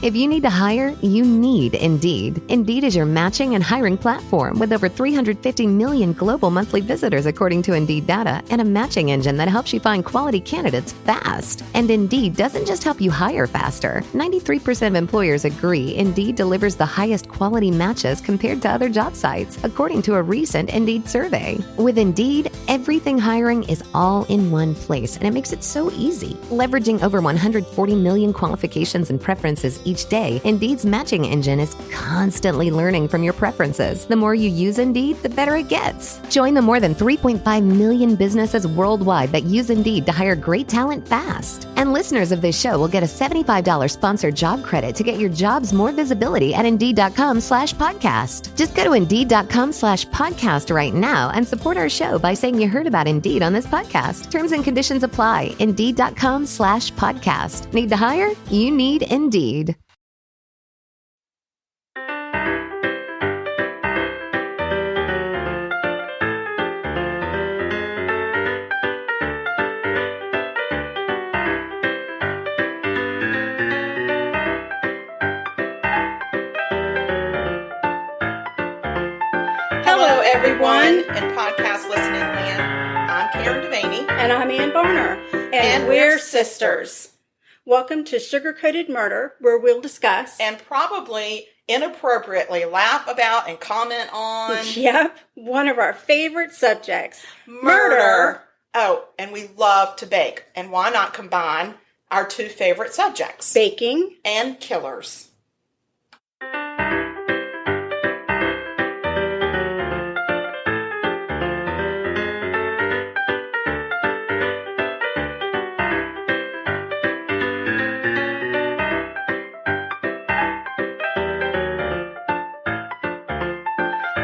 If you need to hire, you need Indeed. Indeed is your matching and hiring platform with over 350 million global monthly visitors according to Indeed data and a matching engine that helps you find quality candidates fast. And Indeed doesn't just help you hire faster. 93% of employers agree Indeed delivers the highest quality matches compared to other job sites, according to a recent Indeed survey. With Indeed, everything hiring is all in one place, and it makes it so easy. Leveraging over 140 million qualifications and preferences each day, Indeed's matching engine is constantly learning from your preferences. The more you use Indeed, the better it gets. Join the more than 3.5 million businesses worldwide that use Indeed to hire great talent fast. And listeners of this show will get a $75 sponsored job credit to get your jobs more visibility at Indeed.com/podcast. Just go to Indeed.com/podcast right now and support our show by saying you heard about Indeed on this podcast. Terms and conditions apply. Indeed.com/podcast. Need to hire? You need Indeed. Hello, everyone, in podcast listening land. I'm DeVanie. And I'm Varner. And we're sisters. Welcome to Sugar-Coated Murder, where we'll discuss and probably inappropriately laugh about and comment on. Yep, one of our favorite subjects. Murder. Oh, and we love to bake. And why not combine our two favorite subjects? Baking and killers.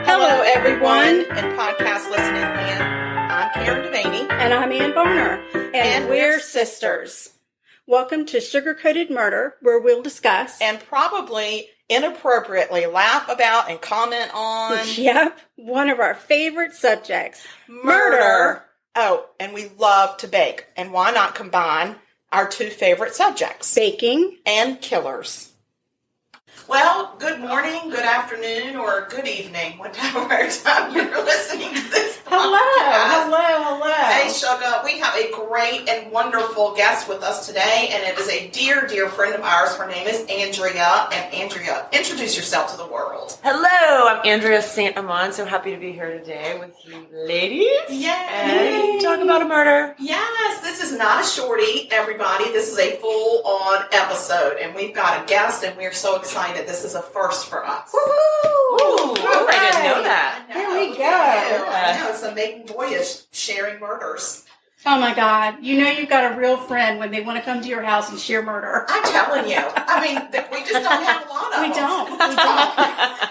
Hello, everyone, in podcast listening land. I'm DeVanie. And I'm Varner. And we're sisters. Welcome to Sugar-Coated Murder, where we'll discuss and probably inappropriately laugh about and comment on. Yep, one of our favorite subjects. Murder. Oh, and we love to bake. And why not combine our two favorite subjects? Baking and killers. Well, good morning, good afternoon, or good evening, whatever time you're listening to this podcast. Hello. Hey, Sugar, we have a great and wonderful guest with us today, and it is a dear, dear friend of ours. Her name is Andrea. And Andrea, introduce yourself to the world. Hello, I'm Andrea St. Amand. So happy to be here today with you ladies. Yay! And talk about a murder. Yes, this is not a shorty, everybody. This is a full-on episode, and we've got a guest, and we're so excited. This is a first for us. Ooh, I didn't know that. Here we go. I know, it's a maiden voyage sharing murders. Oh my God. You know you've got a real friend when they want to come to your house and share murder. I'm telling you. I mean, we just don't have a lot of them. We don't.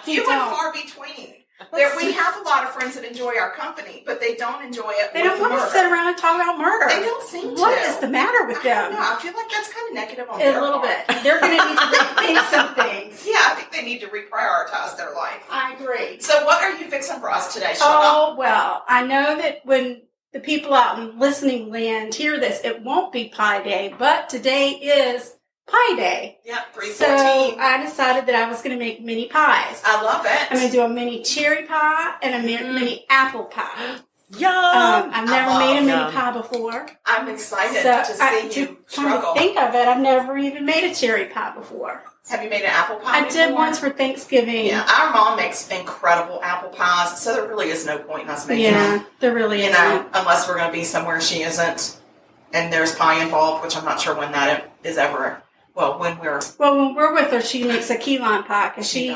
Few and far between. We have a lot of friends that enjoy our company, but they don't enjoy it. They don't want to sit around and talk about murder. They don't seem to. What is the matter with them? I feel like that's kind of negative on their part. A little bit. They're going to need to rethink some things. Yeah, I think they need to reprioritize their life. I agree. So what are you fixing for us today, Shana? Oh, well, I know that when the people out in listening land hear this, it won't be Pie Day, but today is Pie Day. Yeah, 3/14. So I decided that I was going to make mini pies. I love it. I'm going to do a mini cherry pie and a mini apple pie. Yum! I've never made a mini pie before. I'm excited So to see you struggle. To think of it, I've never even made a cherry pie before. Have you made an apple pie before? I did once for Thanksgiving. Yeah, our mom makes incredible apple pies, so there really is no point in us making them. Yeah, there really isn't. Unless we're going to be somewhere she isn't, and there's pie involved, which I'm not sure when that is ever. Well, when we're with her, she makes a key lime pie because she's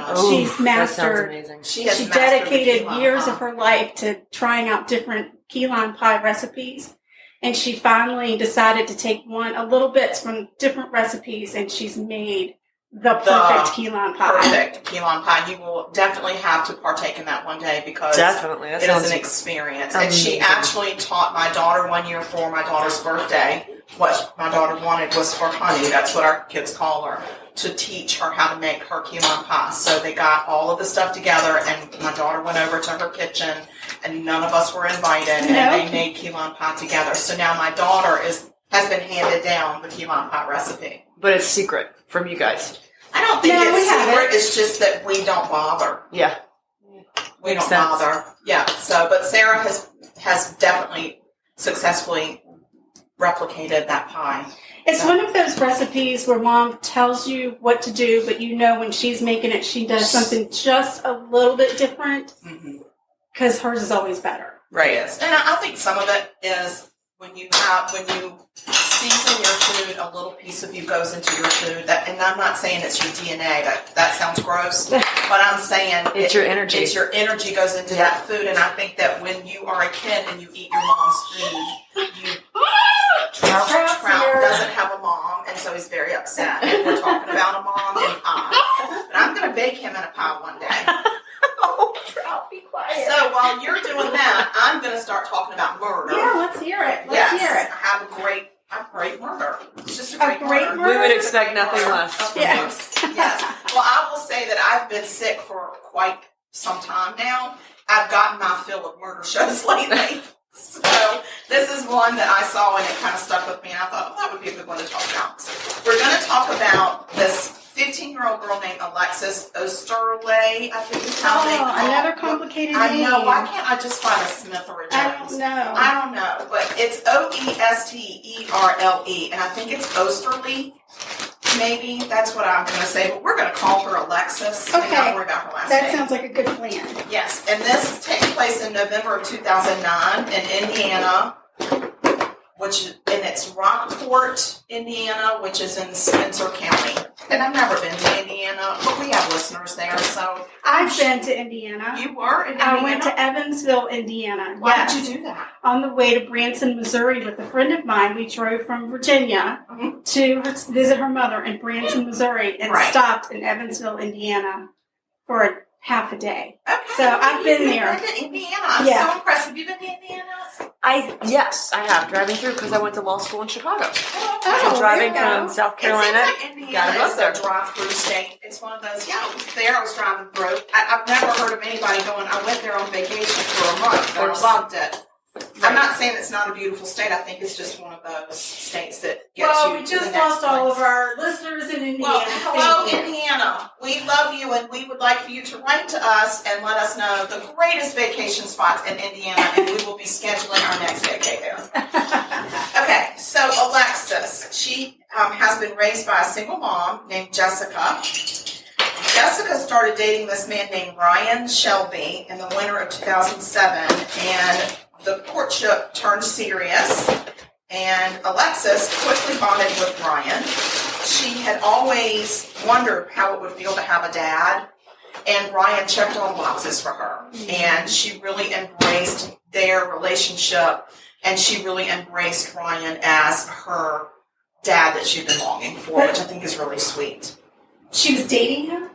mastered. That sounds amazing. She dedicated years of her life to trying out different key lime pie recipes, and she finally decided to take a little bits from different recipes, and she's made the perfect key lime pie. Perfect key lime pie. You will definitely have to partake in that one day because definitely it is an experience. And she actually taught my daughter one year for my daughter's birthday. What my daughter wanted was for honey. That's what our kids call her. To teach her how to make her key lime pie. So they got all of the stuff together, and my daughter went over to her kitchen, and none of us were invited, and they made key lime pie together. So now my daughter has been handed down the key lime pie recipe. But it's secret from you guys. I don't think No, we it's secret. haven't. It's just that we don't bother. Yeah. We Makes don't sense. bother. Yeah. So, but Sarah has definitely successfully replicated that pie. It's one of those recipes where mom tells you what to do, but you know when she's making it, she does something just a little bit different because hers is always better. Right. And I think some of it is when you season your food, a little piece of you goes into your food. And I'm not saying it's your DNA. That sounds gross. But I'm saying it's your energy. It's your energy goes into that food. And I think that when you are a kid and you eat your mom's food, Trout doesn't have a mom, and so he's very upset. And we're talking about a mom and pie. But I'm going to bake him in a pie one day. Oh, Trout, be quiet. So while you're doing that, I'm going to start talking about murder. Yeah, let's hear it. I have a great murder. It's just a great murder. We would expect nothing less. Yes. Yes. Well, I will say that I've been sick for quite some time now. I've gotten my fill of murder shows lately. So this is one that I saw and it kind of stuck with me, and I thought, that would be a good one to talk about. We're going to talk about this 15-year-old girl named Alexis Oesterle, I think is how they call another complicated name. I know. Why can't I just find a Smith or a Jones? I don't know. But it's Oesterle, and I think it's Oesterle. Maybe that's what I'm going to say, but we're going to call her Alexis. Okay. And not worry about her last name. That sounds like a good plan. Yes, and this takes place in November of 2009 in Indiana, and it's Rockport, Indiana, which is in Spencer County. And I've never been to Indiana, but we have listeners there, so. I've been to Indiana. You were in Indiana? I went to Evansville, Indiana. Why did you do that? On the way to Branson, Missouri with a friend of mine. We drove from Virginia to visit her mother in Branson, Missouri, and stopped in Evansville, Indiana for half a day. Okay. So I've been there. You've been to Indiana. I'm so impressed. Have you been to Indiana? Yes, I have. Driving through because I went to law school in Chicago. Oh, So driving from South Carolina. It seems like Indiana is a drive-through state. It's one of those, I was there, I was driving through. I've never heard of anybody going, I went there on vacation for a month and loved it. Right. I'm not saying it's not a beautiful state. I think it's just one of those states that gets you to the next place. Well, we just lost all of our listeners in Indiana. Well, hello, Indiana. We love you, and we would like for you to write to us and let us know the greatest vacation spots in Indiana, and we will be scheduling our next vacay there. Okay, so Alexis, she has been raised by a single mom named Jessica. Jessica started dating this man named Ryan Shelby in the winter of 2007, and the courtship turned serious, and Alexis quickly bonded with Ryan. She had always wondered how it would feel to have a dad, and Ryan checked all the boxes for her. And she really embraced their relationship, and she really embraced Ryan as her dad that she'd been longing for, which I think is really sweet. She was dating him?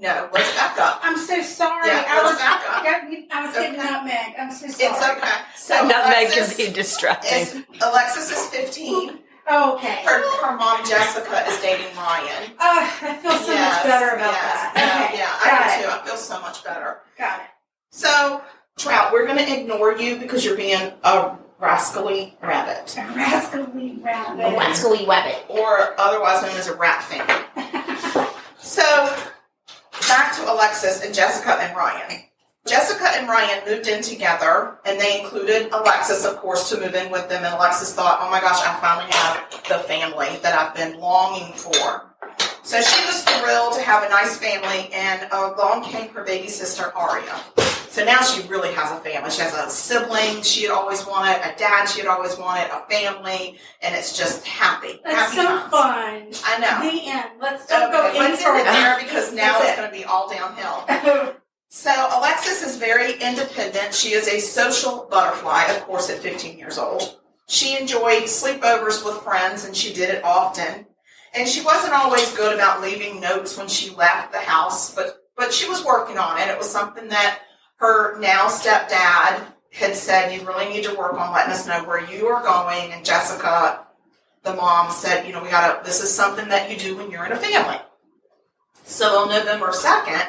No, let's back up. I'm so sorry. Yeah, let's back up. I was hitting nutmeg. I'm so sorry. It's okay. So nutmeg can be distracting. Alexis is 15. Oh, okay. Her mom, Jessica, is dating Ryan. I feel so much better about that. Okay. Yeah, I do too. I feel so much better. Got it. So, Trout, we're going to ignore you because you're being a rascally rabbit. A rascally rabbit. A rascally rabbit. Or otherwise known as a rat finger. So, back to Alexis and Jessica and Ryan. Jessica and Ryan moved in together, and they included Alexis, of course, to move in with them. And Alexis thought, oh my gosh, I finally have the family that I've been longing for. So she was thrilled to have a nice family, and along came her baby sister, Aria. So now she really has a family. She has a sibling she had always wanted, a dad she had always wanted, a family, and it's just happy. That's happy so times. fun. I know. The end. Let's don't go let's into end it it there because now it's going to be all downhill. So Alexis is very independent. She is a social butterfly, of course, at 15 years old. She enjoyed sleepovers with friends, and she did it often. And she wasn't always good about leaving notes when she left the house, but she was working on it. It was something that her now stepdad had said, you really need to work on letting us know where you are going. And Jessica, the mom, said, this is something that you do when you're in a family. So on November 2nd,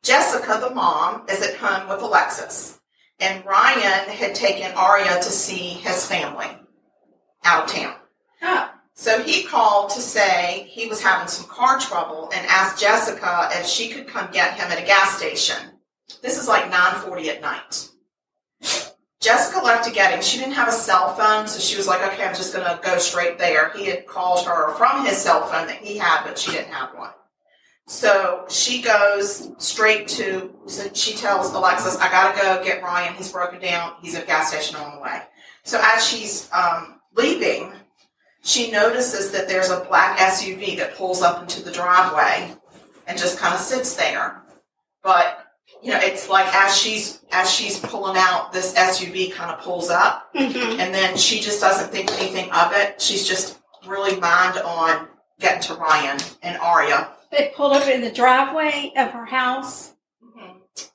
Jessica, the mom, is at home with Alexis. And Ryan had taken Aria to see his family out of town. Oh. So he called to say he was having some car trouble and asked Jessica if she could come get him at a gas station. This is like 9:40 at night. Jessica left to get him. She didn't have a cell phone, so she was like, okay, I'm just going to go straight there. He had called her from his cell phone that he had, but she didn't have one. So she goes straight to, so she tells Alexis, I got to go get Ryan. He's broken down. He's at a gas station on the way. So as she's leaving, she notices that there's a black SUV that pulls up into the driveway and just kind of sits there. But, you know, it's like as she's pulling out, this SUV kind of pulls up, and then she just doesn't think anything of it. She's just really mind on getting to Ryan and Aria. They pulled up in the driveway of her house.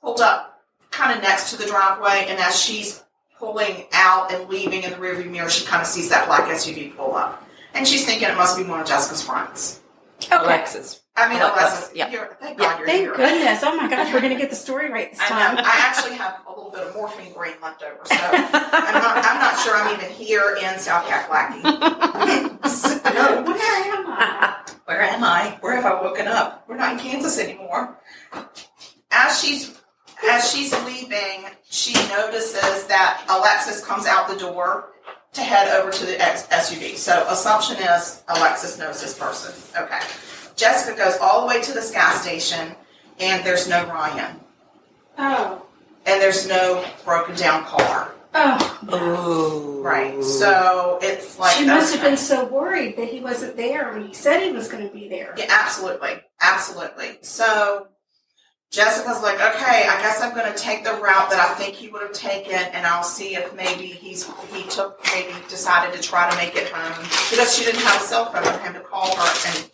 Pulled up kind of next to the driveway, and as she's pulling out and leaving in the rearview mirror, she kind of sees that black SUV pull up. And she's thinking it must be one of Jessica's friends. Okay. Alexis. Alexis. Yeah. Thank God you're Thank here. goodness. Oh my gosh, we're going to get the story right this I time. know. I actually have a little bit of morphine brain left over, so I'm not sure I'm even here in South Kakalaki. So, where am I? Where have I woken up? We're not in Kansas anymore. As she's leaving, she notices that Alexis comes out the door to head over to the SUV. So assumption is Alexis knows this person. Okay. Jessica goes all the way to this gas station, and there's no Ryan. Oh. And there's no broken down car. Oh. Right. So it's like... She must have been so worried that he wasn't there when he said he was going to be there. Yeah, absolutely. Absolutely. So Jessica's like, okay, I guess I'm going to take the route that I think he would have taken, and I'll see if maybe he decided to try to make it home, because she didn't have a cell phone for him to call her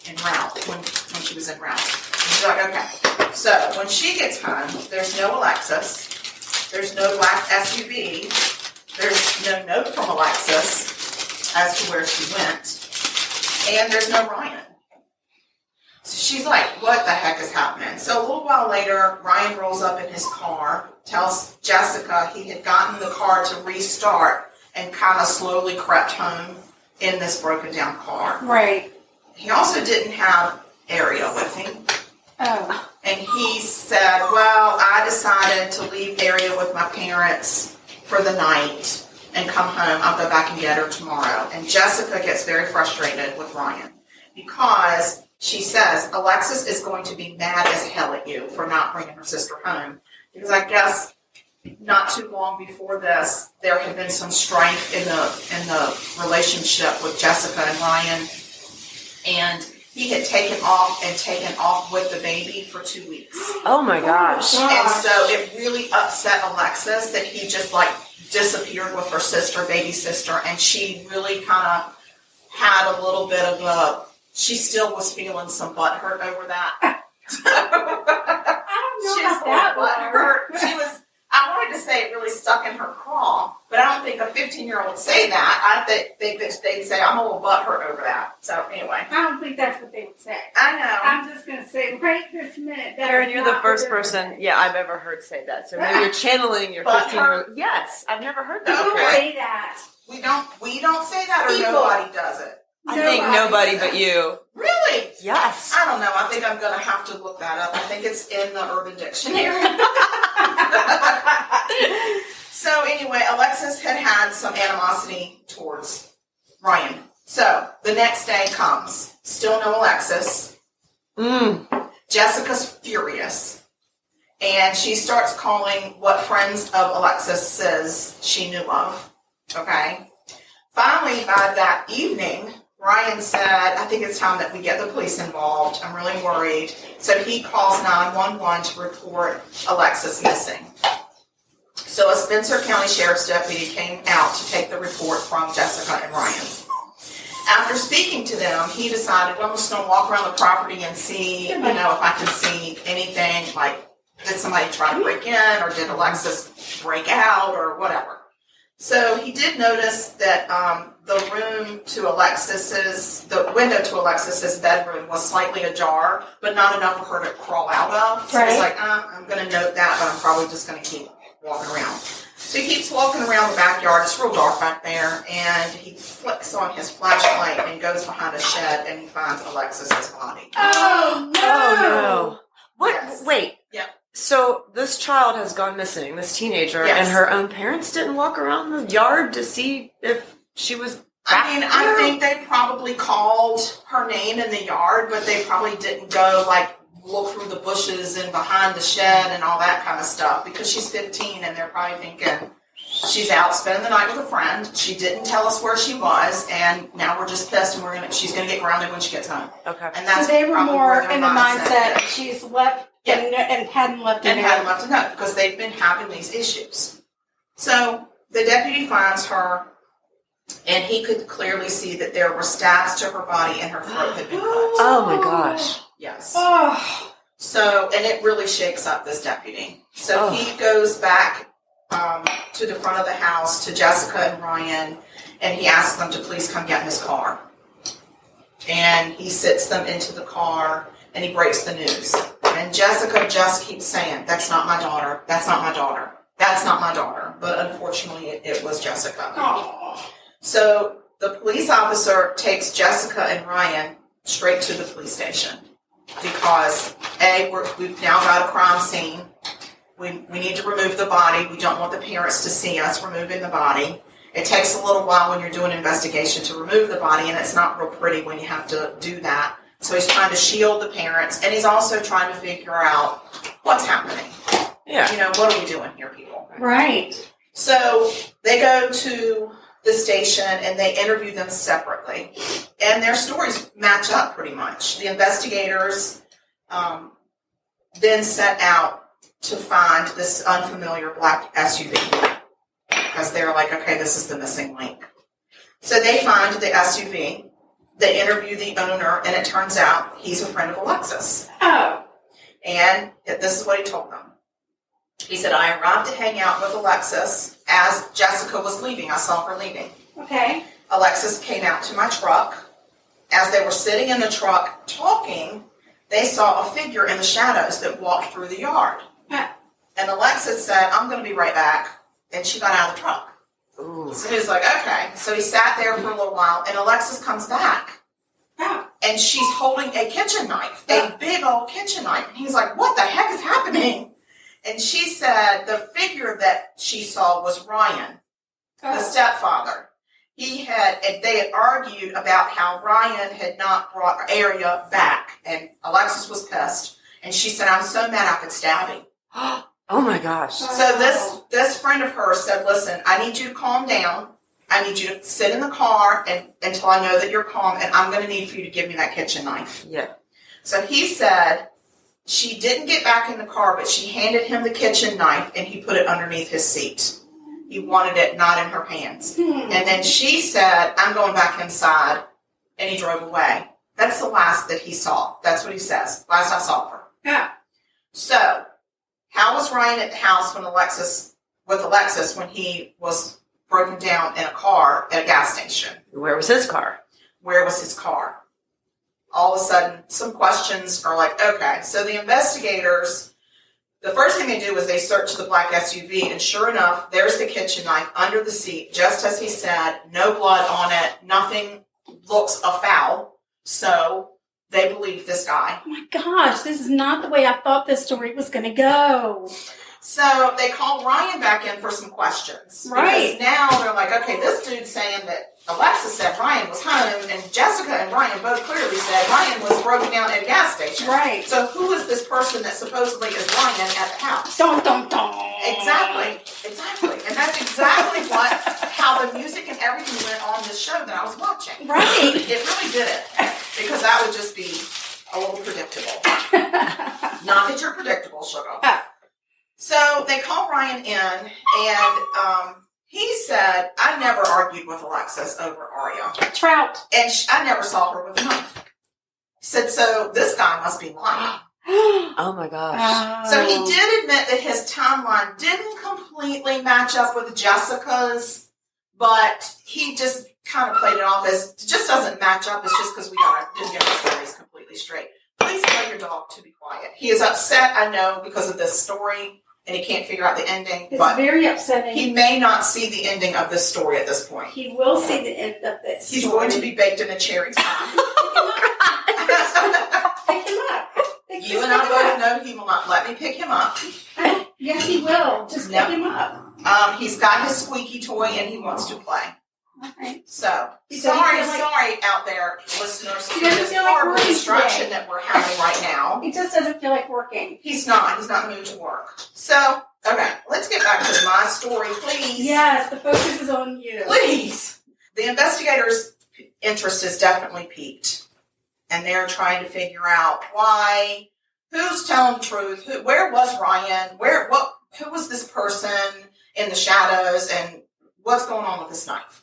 en route when she was en route. And she's like, okay. So when she gets home, there's no Alexis, there's no black SUV, there's no note from Alexis as to where she went, and there's no Ryan. So she's like, what the heck is happening? So a little while later, Ryan rolls up in his car, tells Jessica he had gotten the car to restart and kind of slowly crept home in this broken down car. Right. He also didn't have Aria with him. Oh. And he said, well, I decided to leave Aria with my parents for the night and come home. I'll go back and get her tomorrow. And Jessica gets very frustrated with Ryan because she says, Alexis is going to be mad as hell at you for not bringing her sister home. Because I guess not too long before this, there had been some strife in the relationship with Jessica and Ryan. And he had taken off with the baby for 2 weeks. Oh my gosh. And so it really upset Alexis that he just like disappeared with her sister, baby sister. And she really kind of had a little bit of she still was feeling some butthurt over that. I don't know about that butthurt. She was, I wanted to say it really stuck in her craw, but I don't think a 15-year-old would say that. I think they'd say, I'm a little butthurt over that. So anyway. I don't think that's what they would say. I know. I'm just going to say right this minute. Karen, you're the first person, I've ever heard say that. So maybe you're channeling your 15-year-old. Yes, I've never heard that before. before. Say that. We don't say that, or People. nobody does it. I think nobody but you. Really? Yes. I don't know. I think I'm going to have to look that up. I think it's in the Urban Dictionary. So anyway, Alexis had some animosity towards Ryan. So the next day comes. Still no Alexis. Jessica's furious. And she starts calling what friends of Alexis says she knew of. Okay? Finally, by that evening, Ryan said, I think it's time that we get the police involved. I'm really worried. So he calls 911 to report Alexis missing. So a Spencer County Sheriff's deputy came out to take the report from Jessica and Ryan. After speaking to them, he decided, well, I'm just going to walk around the property and see, if I can see anything, like did somebody try to break in, or did Alexis break out, or whatever. So he did notice that the window to Alexis's bedroom was slightly ajar, but not enough for her to crawl out of. So he's like, I'm going to note that, but I'm probably just going to keep walking around. So he keeps walking around the backyard. It's real dark back there, and he flicks on his flashlight and goes behind a shed, and he finds Alexis's body. Oh no! Oh no! What? Yes. Wait. Yeah. So this child has gone missing, this teenager, Yes. and her own parents didn't walk around the yard to see if she was back I there? think they probably called her name in the yard, but they probably didn't go, like, look through the bushes and behind the shed and all that kind of stuff, because she's 15, and they're probably thinking she's out spending the night with a friend. She didn't tell us where she was, and now we're just pissed, and she's going to get grounded when she gets home. Okay. And that's So they were probably more where their in the mindset is. she's left Yeah. and hadn't left a And note. hadn't left a note, because they've been having these issues. So the deputy finds her, and he could clearly see that there were stabs to her body and her throat had been cut. Oh my gosh. Yes. Oh. So, and it really shakes up this deputy. So he goes back to the front of the house to Jessica and Ryan, and he asks them to please come get in his car. And he sits them into the car, and he breaks the news. And Jessica just keeps saying, "That's not my daughter. That's not my daughter. That's not my daughter." But unfortunately, it was Jessica. Oh. So the police officer takes Jessica and Ryan straight to the police station because, A, we've now got a crime scene. We need to remove the body. We don't want the parents to see us removing the body. It takes a little while when you're doing an investigation to remove the body, and it's not real pretty when you have to do that. So he's trying to shield the parents, and he's also trying to figure out what's happening. Yeah. You know, what are we doing here, people? Right. So they go to the station, and they interview them separately. And their stories match up pretty much. The investigators then set out to find this unfamiliar black SUV because they're like, okay, this is the missing link. So they find the SUV. They interview the owner, and it turns out he's a friend of Alexis. Oh. And this is what he told them. He said, "I arrived to hang out with Alexis as Jessica was leaving. I saw her leaving. Okay. Alexis came out to my truck. As they were sitting in the truck talking, they saw a figure in the shadows that walked through the yard. And Alexis said, 'I'm going to be right back.' And she got out of the truck." Ooh. So he was like, okay. So he sat there for a little while, and Alexis comes back. Oh. And she's holding a kitchen knife, a big old kitchen knife. And he's like, "What the heck is happening?" And she said the figure that she saw was Ryan, the stepfather. They had argued about how Ryan had not brought Aria back, and Alexis was pissed. And she said, "I'm so mad I could stab him." Oh my gosh. So this friend of hers said, "Listen, I need you to calm down. I need you to sit in the car until I know that you're calm, and I'm going to need for you to give me that kitchen knife." Yeah. So he said she didn't get back in the car, but she handed him the kitchen knife, and he put it underneath his seat. He wanted it not in her hands. And then she said, "I'm going back inside," and he drove away. That's the last that he saw. That's what he says. Last I saw of her. Yeah. So, how was Ryan at the house with Alexis when he was broken down in a car at a gas station? Where was his car? Where was his car? All of a sudden, some questions are like, okay. So the investigators, the first thing they do is they search the black SUV, and sure enough, there's the kitchen knife under the seat, just as he said. No blood on it. Nothing looks afoul. So they believe this guy. Oh my gosh, this is not the way I thought this story was going to go. So they call Ryan back in for some questions. Right. Because now they're like, okay, this dude's saying that Alexis said Ryan was hunting, and Jessica and Ryan both clearly said Ryan was broken down at a gas station. Right. So who is this person that supposedly is Ryan at the house? Dun, dun, dun. Exactly. And that's exactly how the music and everything went on this show that I was watching. Right. It really did it. Because that would just be a little predictable. Not that you're predictable, sugar. So they call Ryan in, and he said, "I never argued with Alexis over Aria. Trout. And I never saw her with a knife." He said, "So this guy must be lying." Oh my gosh. So he did admit that his timeline didn't completely match up with Jessica's, but he just kind of played it off as it just doesn't match up. It's just because we didn't get our stories completely straight. Please tell your dog to be quiet. He is upset, I know, because of this story, and he can't figure out the ending. It's but very upsetting. he may not see the ending of this story at this point. He will see the end of this. He's going to be baked in a cherry pie. Pick him up. You and I both know he will not let me pick him up. Yes, he will. Just pick him up. He's got his squeaky toy and he wants to play. Okay. So, sorry out there, listeners, for this horrible distraction that we're having right now. He just doesn't feel like working. He's not. He's not in the mood to work. So, okay, let's get back to my story, please. Yes, the focus is on you. Please. The investigators' interest is definitely piqued. And they're trying to figure out why, who's telling the truth, where was Ryan, who was this person in the shadows, and what's going on with this knife.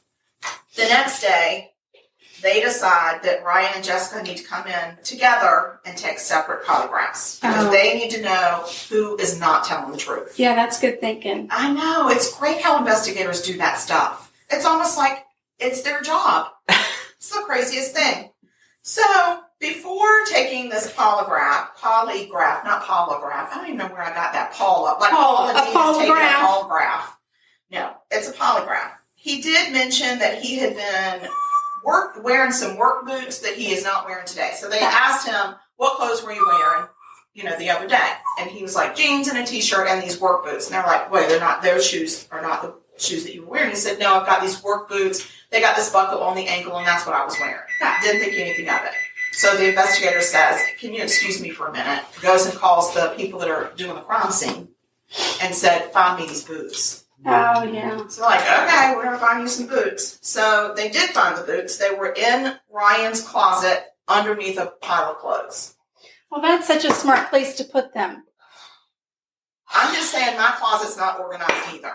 The next day, they decide that Ryan and Jessica need to come in together and take separate polygraphs because they need to know who is not telling the truth. Yeah, that's good thinking. I know. It's great how investigators do that stuff. It's almost like it's their job. It's the craziest thing. So, before taking this polygraph, not polygraph. I don't even know where I got that Paula. Like Paula Dean is taking a polygraph. No, it's a polygraph. He did mention that he had been wearing some work boots that he is not wearing today. So they asked him, what clothes were you wearing, the other day? And he was like, jeans and a t-shirt and these work boots. And they're like, wait, those shoes are not the shoes that you were wearing. He said, no, I've got these work boots. They got this buckle on the ankle and that's what I was wearing. Didn't think anything of it. So the investigator says, can you excuse me for a minute? Goes and calls the people that are doing the crime scene and said, find me these boots. Oh, yeah. So like, okay, we're going to find you some boots. So they did find the boots. They were in Ryan's closet underneath a pile of clothes. Well, that's such a smart place to put them. I'm just saying my closet's not organized either.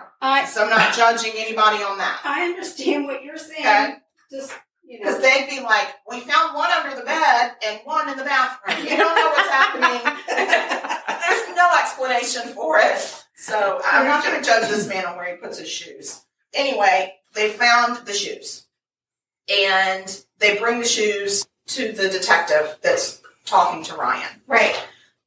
So I'm not judging anybody on that. I understand what you're saying. Okay. Just, because they'd be like, we found one under the bed and one in the bathroom. You don't know what's happening. There's no explanation for it. So I'm not going to judge this man on where he puts his shoes. Anyway, they found the shoes. And they bring the shoes to the detective that's talking to Ryan. Right.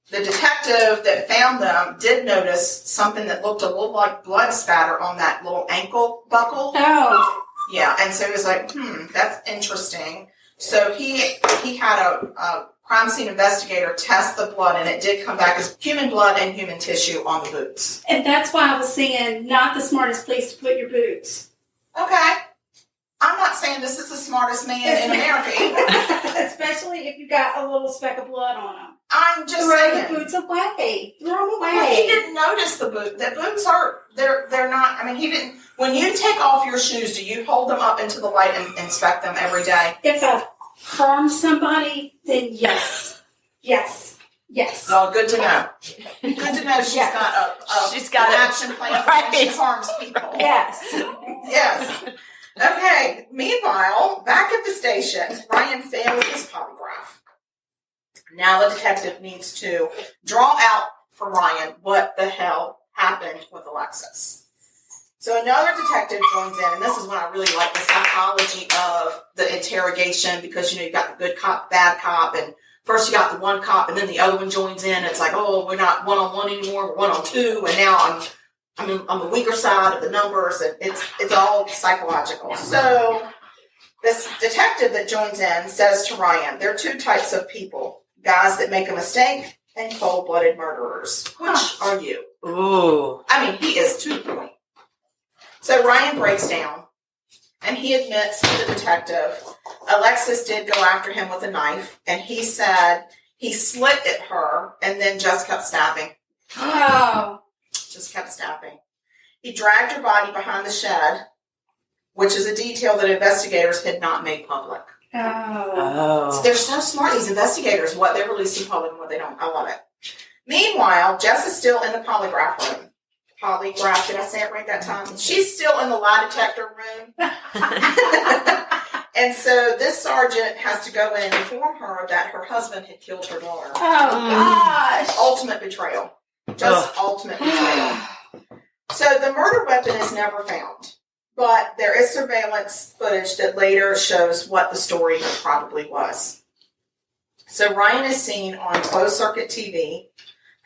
The detective that found them did notice something that looked a little like blood spatter on that little ankle buckle. Oh. Yeah, and so he was like, that's interesting. So he had a crime scene investigator test the blood, and it did come back as human blood and human tissue on the boots. And that's why I was saying not the smartest place to put your boots. Okay. I'm not saying this is the smartest man in America either. Especially if you got a little speck of blood on them. I'm just saying. Throw the boots away. Throw them away. Well, he didn't notice the boot. The boots they're not, I mean, he didn't. When you take off your shoes, do you hold them up into the light and inspect them every day? If I harm somebody, then yes. Yes. Yes. Well, good to know. Good to know she's got an action plan for when she harms people. Yes. Yes. Okay. Meanwhile, back at the station, Ryan fails his polygraph. Now the detective needs to draw out for Ryan what the hell happened with Alexis. So another detective joins in, and this is when I really like the psychology of the interrogation because, you've got the good cop, bad cop, and first you got the one cop, and then the other one joins in. It's like, oh, we're not one-on-one anymore, we're one-on-two, and now I'm on the weaker side of the numbers, and it's all psychological. So this detective that joins in says to Ryan, there are two types of people, guys that make a mistake and cold-blooded murderers. Which are you? Ooh. I mean, he is to the point. So Ryan breaks down, and he admits to the detective, Alexis did go after him with a knife, and he said he slit at her and then just kept stabbing. Oh. Just kept stabbing. He dragged her body behind the shed, which is a detail that investigators had not made public. Oh. So they're so smart, these investigators, what they release in public and what they don't. I love it. Meanwhile, Jess is still in the polygraph room. Polygraph, did I say it right that time? She's still in the lie detector room. And so this sergeant has to go in and inform her that her husband had killed her daughter. Oh, gosh. Ultimate betrayal. Just ultimate betrayal. So the murder weapon is never found. But there is surveillance footage that later shows what the story probably was. So Ryan is seen on closed-circuit TV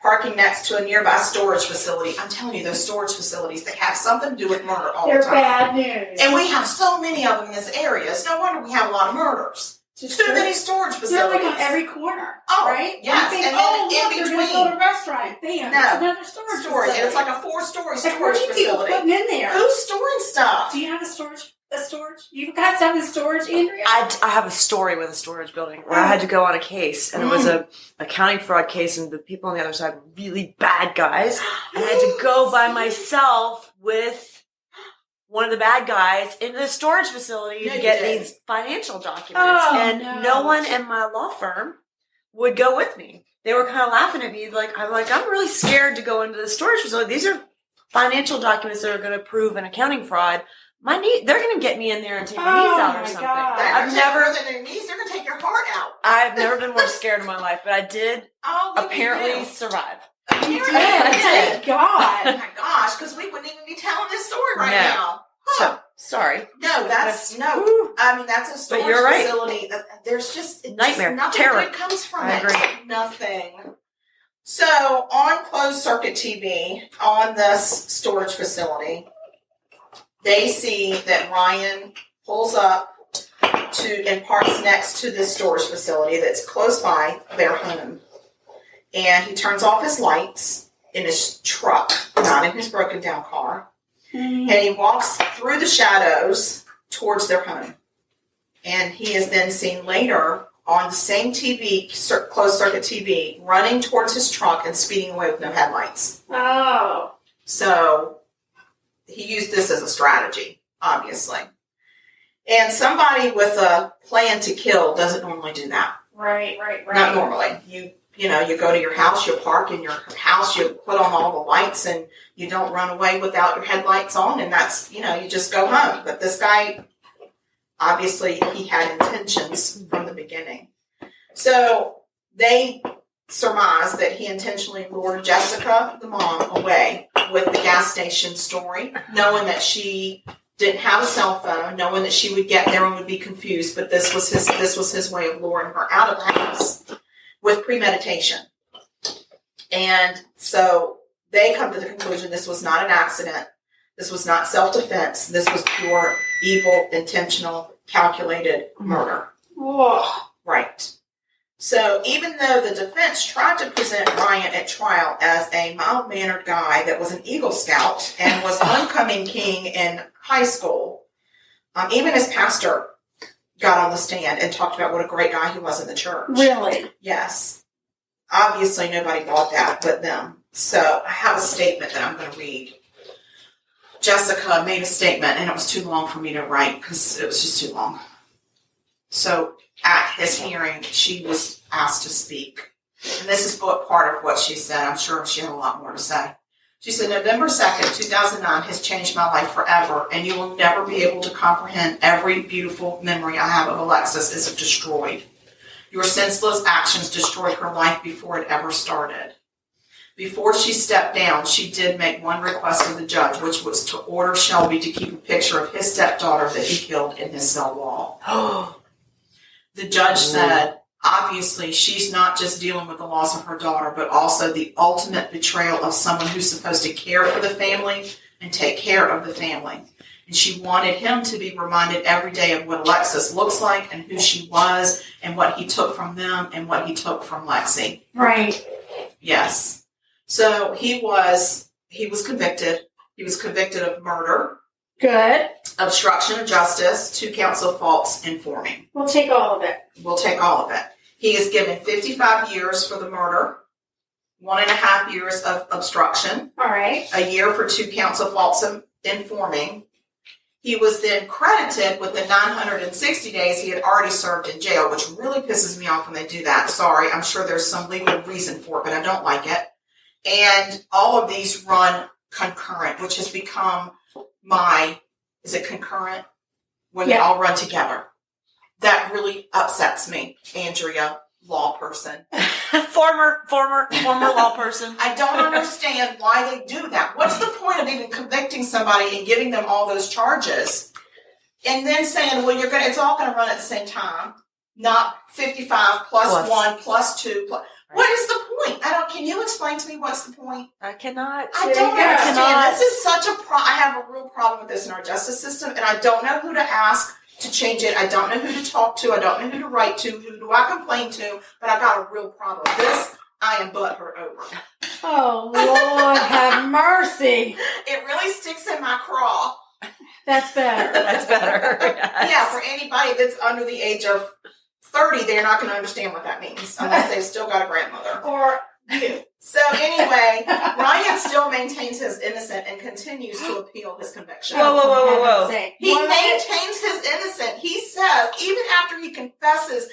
parking next to a nearby storage facility. I'm telling you, those storage facilities, they have something to do with murder all They're the time. bad news. And we have so many of them in this area. It's no wonder we have a lot of murders. Too many storage They're facilities. like on every corner, Oh, right? yes. You think, And then oh, in look, they're going to between. build a restaurant. Bam, No. it's another storage facility. And it's like a 4-story Like, storage what are you people facility. putting in there? Who's storing stuff? Do you have a storage? You've got stuff in storage, Andrea? I have a story with a storage building where I had to go on a case, and it was a accounting fraud case, and the people on the other side were really bad guys. And I had to go by myself with one of the bad guys into the storage facility to get these financial documents. And no one in my law firm would go with me. They were kind of laughing at me, I'm really scared to go into the storage facility. These are financial documents that are going to prove an accounting fraud. They're going to get me in there and take my knees out or something. God. Their knees, they're going to take your heart out. I've never been more scared in my life, but I did apparently survive. You did. Thank God. Oh my gosh, because we wouldn't even be telling this story right now. So, sorry. No, that's a storage But you're right. facility. There's just Nightmare. Nothing Terror. good comes from I it. agree. Nothing. So on closed circuit TV on this storage facility, they see that Ryan pulls up and parks next to this storage facility that's close by their home. And he turns off his lights in his truck, not in his broken down car. And he walks through the shadows towards their home. And he is then seen later on the same TV, closed circuit TV, running towards his truck and speeding away with no headlights. Oh. So he used this as a strategy, obviously. And somebody with a plan to kill doesn't normally do that. Right. Not normally. You go to your house, you park in your house, you put on all the lights, and you don't run away without your headlights on, and that's, you just go home. But this guy, obviously, he had intentions from the beginning. So they surmise that he intentionally lured Jessica, the mom, away with the gas station story, knowing that she didn't have a cell phone, knowing that she would get there and would be confused, but this was his way of luring her out of the house with premeditation. And so they come to the conclusion this was not an accident. This was not self-defense. This was pure, evil, intentional, calculated murder. Whoa. Right. So even though the defense tried to present Ryan at trial as a mild-mannered guy that was an Eagle Scout and was homecoming king in high school, even his pastor got on the stand and talked about what a great guy he was in the church. Really? Yes. Obviously, nobody bought that but them. So I have a statement that I'm going to read. Jessica made a statement, and it was too long for me to write because it was just too long. So at his hearing, she was asked to speak. And this is part of what she said. I'm sure she had a lot more to say. She said, November 2nd, 2009 has changed my life forever, and you will never be able to comprehend every beautiful memory I have of Alexis is destroyed. Your senseless actions destroyed her life before it ever started. Before she stepped down, she did make one request of the judge, which was to order Shelby to keep a picture of his stepdaughter that he killed in his cell wall. The judge said, obviously, she's not just dealing with the loss of her daughter, but also the ultimate betrayal of someone who's supposed to care for the family and take care of the family. And she wanted him to be reminded every day of what Alexis looks like and who she was and what he took from them and what he took from Lexi. Right. Yes. So he was convicted. He was convicted of murder. Good. Obstruction of justice, 2 counts of false informing. We'll take all of it. We'll take all of it. He is given 55 years for the murder, 1.5 years of obstruction, All right. a year for 2 counts of false informing. He was then credited with the 960 days he had already served in jail, which really pisses me off when they do that. Sorry, I'm sure there's some legal reason for it, but I don't like it. And all of these run concurrent, which has become is it concurrent? When they all run together. That really upsets me, Andrea, law person. former law person. I don't understand why they do that. What's the point of even convicting somebody and giving them all those charges and then saying, well, it's all going to run at the same time, not 55 plus 1 plus 2 plus. What is the point? I don't can you explain to me what's the point? I cannot. I don't understand. This is such a I have a real problem with this in our justice system, and I don't know who to ask to change it. I don't know who to talk to. I don't know who to write to. Who do I complain to? But I got a real problem. This, I am butthurt over. Oh, Lord, have mercy. It really sticks in my craw. That's better. That's better. Yes. Yeah, for anybody that's under the age of 30, they're not going to understand what that means unless they've still got a grandmother. Or you. So anyway, Ryan still maintains his innocence and continues to appeal his conviction. Whoa. He maintains his innocence. He says, even after he confesses,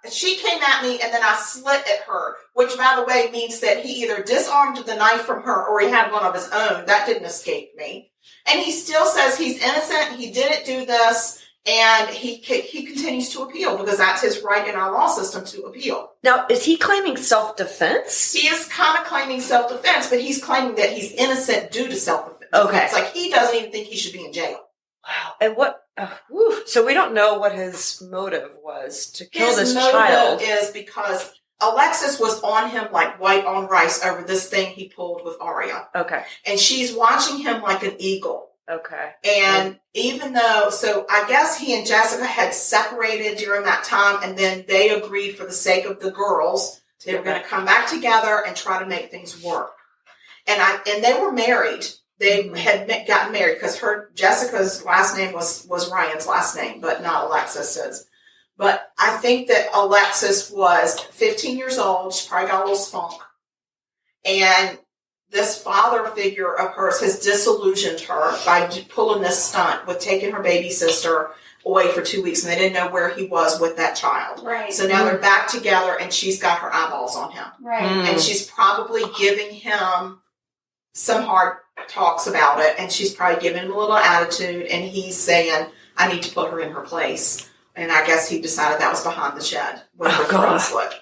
she came at me and then I slit at her, which, by the way, means that he either disarmed the knife from her or he had one of his own. That didn't escape me. And he still says he's innocent. He didn't do this. And he continues to appeal because that's his right in our law system to appeal. Now, is he claiming self-defense? He is kind of claiming self-defense, but he's claiming that he's innocent due to self-defense. Okay. It's like he doesn't even think he should be in jail. Wow. And what? So we don't know what his motive was to kill this child. His motive is because Alexis was on him like white on rice over this thing he pulled with Aria. Okay. And she's watching him like an eagle. Okay. And even though, so I guess he and Jessica had separated during that time, and then they agreed for the sake of the girls, they were going to come back together and try to make things work. And they were married. They had gotten married because Jessica's last name was Ryan's last name, but not Alexis's. But I think that Alexis was 15 years old. She probably got a little spunk. And this father figure of hers has disillusioned her by pulling this stunt with taking her baby sister away for 2 weeks, and they didn't know where he was with that child. Right. So now they're back together, and she's got her eyeballs on him. Right. And she's probably giving him some hard talks about it, and she's probably giving him a little attitude, and he's saying, I need to put her in her place. And I guess he decided that was behind the shed with her throat slit.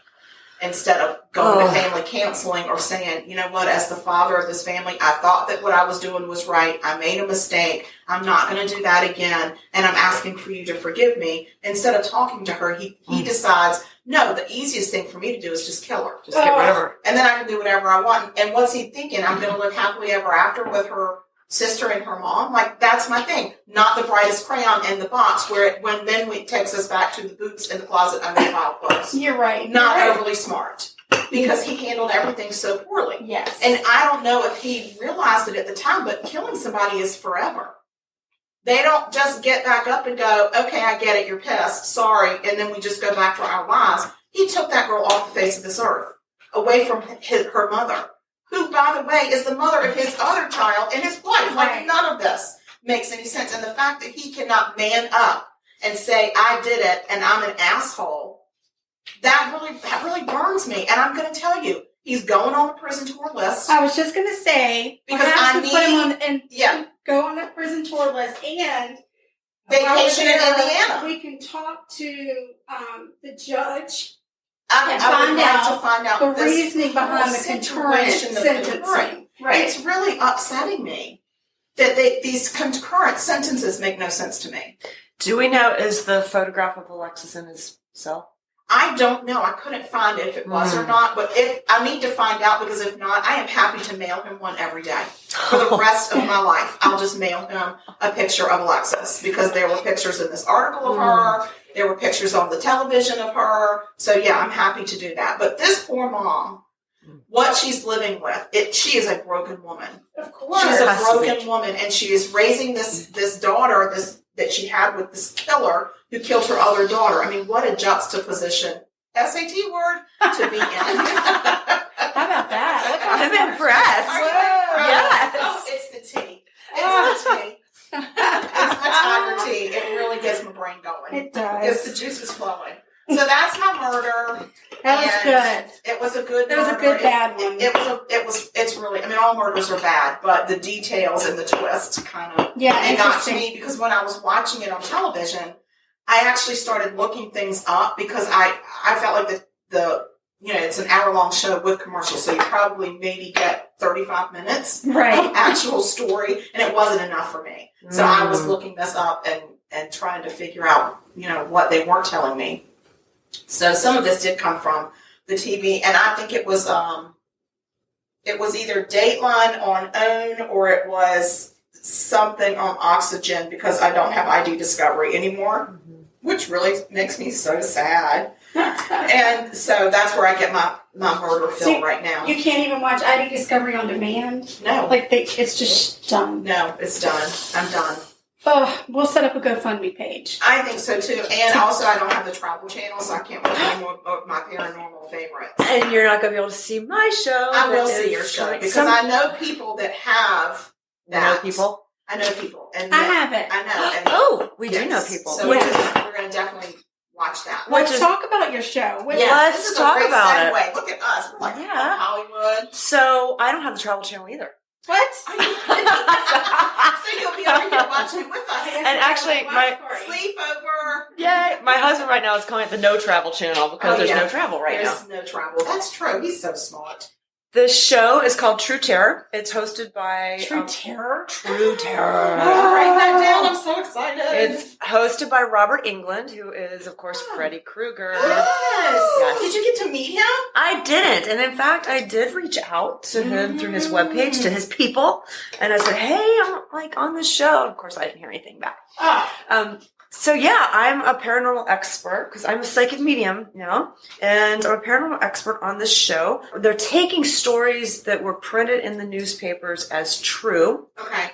Instead of going to family counseling or saying, you know what, as the father of this family, I thought that what I was doing was right. I made a mistake. I'm not going to do that again. And I'm asking for you to forgive me. Instead of talking to her, he decides, no, the easiest thing for me to do is just kill her. Just get rid of her. And then I can do whatever I want. And what's he thinking? I'm going to live happily ever after with her sister and her mom? Like, that's my thing. Not the brightest crayon in the box when it takes us back to the boots in the closet under the pile of clothes. You're right. Not overly smart. Because he handled everything so poorly. Yes. And I don't know if he realized it at the time, but killing somebody is forever. They don't just get back up and go, okay, I get it, you're pissed, sorry, and then we just go back to our lives. He took that girl off the face of this earth, away from her mother, who, by the way, is the mother of his other child and his wife. Like, none of this makes any sense. And the fact that he cannot man up and say, I did it, and I'm an asshole, that really burns me. And I'm going to tell you, he's going on the prison tour list. I was just going to say, because I need, put him on go on the prison tour list and vacation in Indiana. We can talk to the judge. I would find out the reasoning behind the concurrent sentencing. Right. It's really upsetting me that these concurrent sentences make no sense to me. Do we know, is the photograph of Alexis in his cell? I don't know. I couldn't find it if it was or not, but if I need to find out, because if not, I am happy to mail him one every day for the rest of my life. I'll just mail him a picture of Alexis, because there were pictures in this article of her. There were pictures on the television of her. So yeah, I'm happy to do that. But this poor mom, what she's living with, she is a broken woman. Of course. She's a broken woman, and she is raising this daughter, that she had with this killer who killed her other daughter. I mean, what a juxtaposition, SAT word, to be in. How about that? I'm impressed. Yes. Oh, it's the tea. It's the tea. It's my tiger tea. It really gets my brain going. It does. It gets the juices flowing. So that's my murder. That was good. It was a good murder. That was a good bad one. It's really, I mean, all murders are bad, but the details and the twist kind of, it got to me, because when I was watching it on television, I actually started looking things up, because I felt like it's an hour-long show with commercials, so you probably maybe get 35 minutes of actual story, and it wasn't enough for me. So I was looking this up and trying to figure out, what they weren't telling me. So some of this did come from the TV, and I think it was it was either Dateline on OWN or it was something on Oxygen because I don't have ID Discovery anymore, which really makes me so sad. And so that's where I get my murder film right now. You can't even watch ID Discovery on demand? No. It's just done. No, it's done. I'm done. Oh, we'll set up a GoFundMe page. I think so too. And also I don't have the travel channel, so I can't watch any more of my paranormal favorites. And you're not going to be able to see my show. I will see your show because I know people that have that. You know people? I know people. And I have it. I know. And we do know people. So we're going to definitely watch that. Let's talk about your show. Let's talk about it. Look at us. We're like Hollywood. So I don't have the travel channel either. What? Are you kidding? So you'll be over here watching with us. And actually, my sleepover. Yeah, my husband right now is calling it the no travel channel because there's no travel now. There's no travel. That's true. He's so smart. The show is called True Terror. It's hosted by... True Terror? True Terror. Oh, write that down. I'm so excited. It's hosted by Robert Englund, who is, of course, Freddy Krueger. Yes. Did you get to meet him? I didn't. And in fact, I did reach out to him through his webpage, to his people. And I said, hey, I'm on the show. And of course, I didn't hear anything back. So yeah, I'm a paranormal expert because I'm a psychic medium now, and I'm a paranormal expert on this show. They're taking stories that were printed in the newspapers as true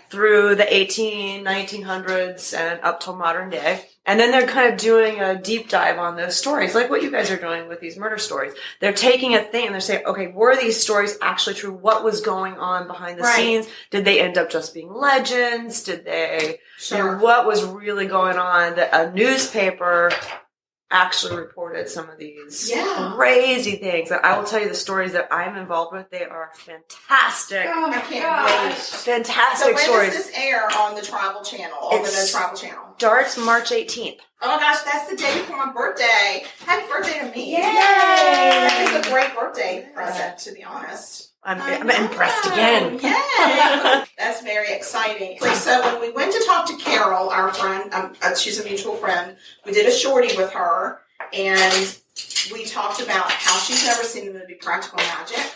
through the 1900s and up till modern day. And then they're kind of doing a deep dive on those stories, like what you guys are doing with these murder stories. They're taking a thing and they're saying, okay, were these stories actually true? What was going on behind the scenes? Did they end up just being legends? Did they, what was really going on that a newspaper actually reported some of these crazy things? And I will tell you the stories that I'm involved with. They are fantastic. Oh, I can't wait. Fantastic stories. So when does this air on the Travel Channel, on the No Travel Channel? Starts March 18th. Oh my gosh, that's the day before my birthday. Happy birthday to me. Yay! That is a great birthday present, to be honest. I'm impressed again. Yay! That's very exciting. So when we went to talk to Carol, our friend, she's a mutual friend, we did a shorty with her, and we talked about how she's never seen the movie Practical Magic.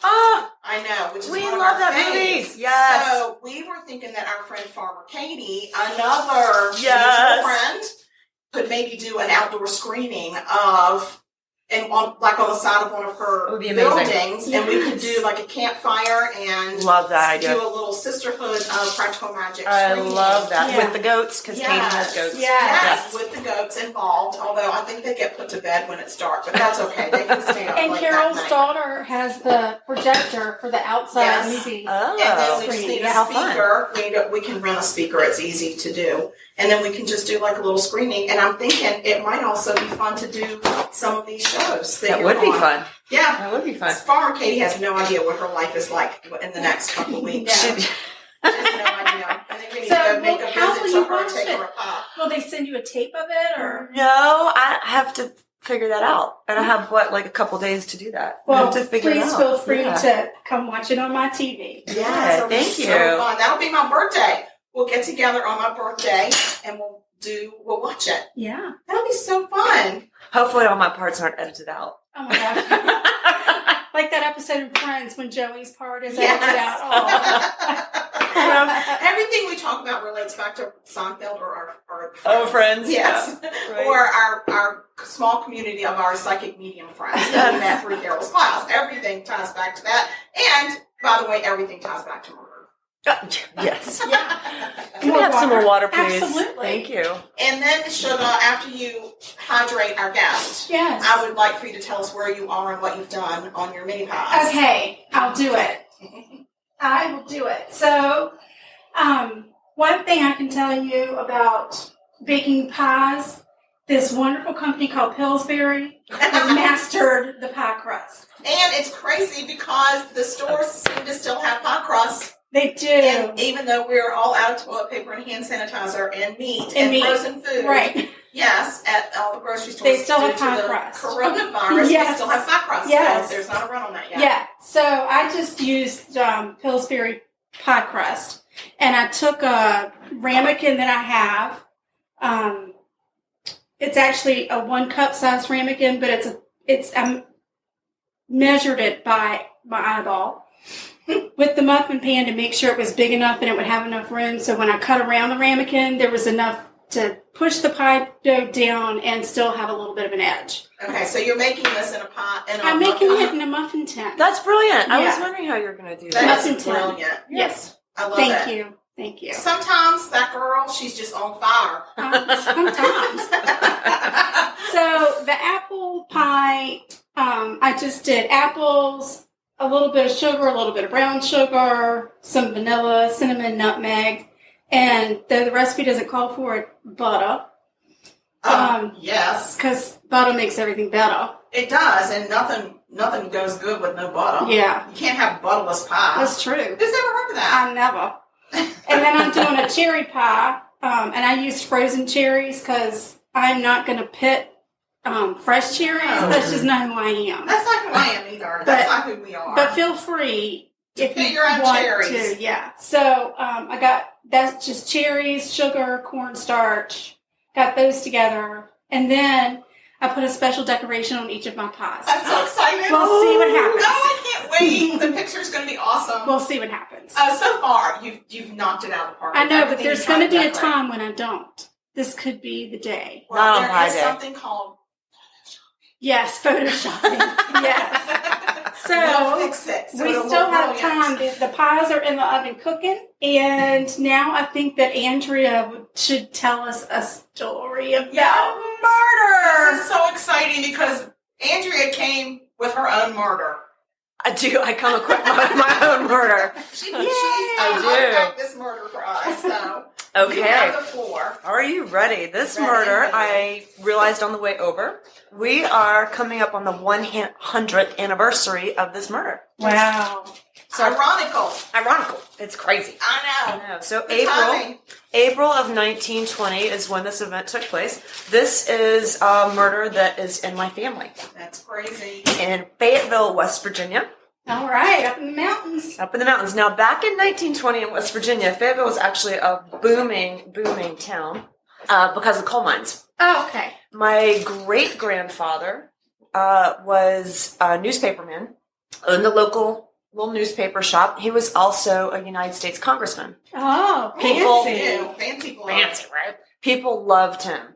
Oh, I know, which is we one of love our that faves. movie. Yes. So we were thinking that our friend Farmer Katie, another mutual friend, could maybe do an outdoor screening of, on the side of one of her buildings, and we could do like a campfire and love that idea. Do a little sisterhood of Practical Magic I screening. love that. With the goats, because Katie has goats. Yes, with the goats involved, although I think they get put to bed when it's dark, but that's okay. They can stay up And like Carol's that night. daughter has the projector for the outside movie. And then we just need a speaker. We can rent a speaker. It's easy to do. And then we can just do like a little screening. And I'm thinking it might also be fun to do some of these shows. That would be fun. Yeah. That would be fun. Farmer Katie has no idea what her life is like in the next couple of weeks. She has no idea. I think we need to go make a visit to her and take her a pop. Will they send you a tape of it? Or no, I have to figure that out. And I have, a couple days to do that. Well, I have to figure please it out. feel free to come watch it on my TV. Yeah, thank you. So fun. That'll be my birthday. We'll get together on my birthday and we'll watch it. Yeah. That'll be so fun. Hopefully all my parts aren't edited out. Oh my gosh. Like that episode of Friends when Joey's part is edited out. Everything we talk about relates back to Seinfeld or our friends. Oh, Friends. Yes. Yeah. Right. Or our small community of our psychic medium friends that we met through Carol's class. Everything ties back to that. And, by the way, everything ties back to murder. Yes. Yeah. Can we have some more water, please? Absolutely. Thank you. And then, Sugar, after you hydrate our guest, I would like for you to tell us where you are and what you've done on your mini pies. Okay, I'll do it. I will do it. So, one thing I can tell you about baking pies, this wonderful company called Pillsbury has mastered the pie crust. And it's crazy because the stores seem to still have pie crust. They do. And even though we're all out of toilet paper and hand sanitizer and meat and frozen food. Right. Yes, at all the grocery stores. They still have pie crust. Coronavirus, they still have pie crust. Yes. So there's not a run on that yet. Yeah. So I just used Pillsbury pie crust. And I took a ramekin that I have. It's actually a 1 cup size ramekin, but I measured it by my eyeball. with the muffin pan to make sure it was big enough and it would have enough room. So when I cut around the ramekin, there was enough to push the pie dough down and still have a little bit of an edge. Okay, so you're making this in a pot. I'm making it in a muffin tin. That's brilliant. Yeah. I was wondering how you're going to do That that. is brilliant. Yes. I love it. Thank you. Sometimes that girl, she's just on fire. Sometimes. So the apple pie, I just did apples, a little bit of sugar, a little bit of brown sugar, some vanilla, cinnamon, nutmeg, and though the recipe doesn't call for it, butter. Yes. Because butter makes everything better. It does, and nothing goes good with no butter. Yeah. You can't have butterless pie. That's true. Who's ever heard of that? I never. And then I'm doing a cherry pie, and I used frozen cherries because I'm not going to pit fresh cherries. That's just not who I am. That's not who I am either. That's not who we are. But feel free if pick you your own want cherries. to. Yeah. So I got that's just cherries, sugar, cornstarch. Got those together, and then I put a special decoration on each of my pies. I'm so excited. We'll see what happens. Oh, I can't wait. The picture's going to be awesome. We'll see what happens. So far, you've knocked it out of the park. I know, but Everything there's you've going to tried be a decorate. time when I don't. This could be the day. Well, Not on there Pie is Day. something called Yes, photoshopping. Yes. We'll So fix it. So we it'll still look have brilliant. time. The pies are in the oven cooking, and now I think that Andrea should tell us a story about murder. This is so exciting because Andrea came with her own murder. I do. I come equipped with my own murder. She's I unpacked this murder for us. So Okay. you have the floor. Are you ready? This Ready. murder, I realized on the way over, we are coming up on the 100th anniversary of this murder. Wow. So ironical. Ironical. It's crazy. I know. I know. So The timing. April of 1920 is when this event took place. This is a murder that is in my family That's crazy. in Fayetteville, West Virginia. All right, up in the mountains. Up in the mountains. Now, back in 1920 in West Virginia, Fayetteville was actually a booming town because of coal mines. Oh, okay. My great-grandfather was a newspaperman, owned a local little newspaper shop. He was also a United States congressman. Oh, People- fancy. Fancy blood. Fancy, right? People loved him.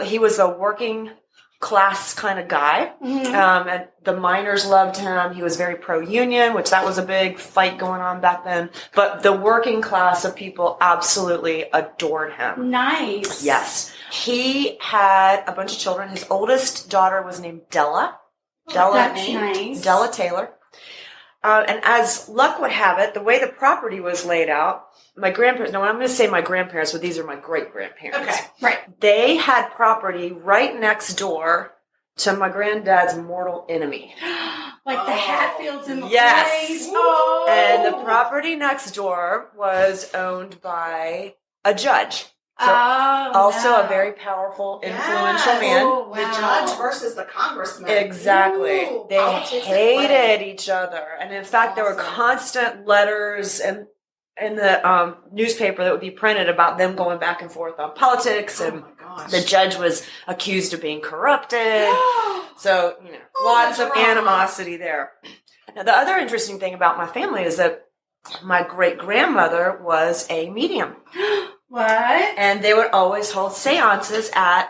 He was a working class kind of guy. Mhm. And the miners loved him. He was very pro-union, which that was a big fight going on back then. But the working class of people absolutely adored him. Nice. Yes. He had a bunch of children. His oldest daughter was named Della. That's nice. Della Taylor. And as luck would have it, the way the property was laid out, my grandparents, no, I'm going to say my grandparents, but these are my great-grandparents. Okay. Right. They had property right next door to my granddad's mortal enemy. Like the Hatfields in the Yes. plays. Oh. And the property next door was owned by a judge. So also no. a very powerful, influential Yes. man. Oh, The wow. judge versus the congressman. Exactly. Ooh, They politics at hated play. each other. And in fact, there were Awesome. constant letters and in the newspaper that would be printed about them going back and forth on politics, Oh and my gosh. the judge was accused of being corrupted. So, Oh, lots that's of wrong. animosity there. Now, the other interesting thing about my family is that my great-grandmother was a medium. What? And they would always hold seances at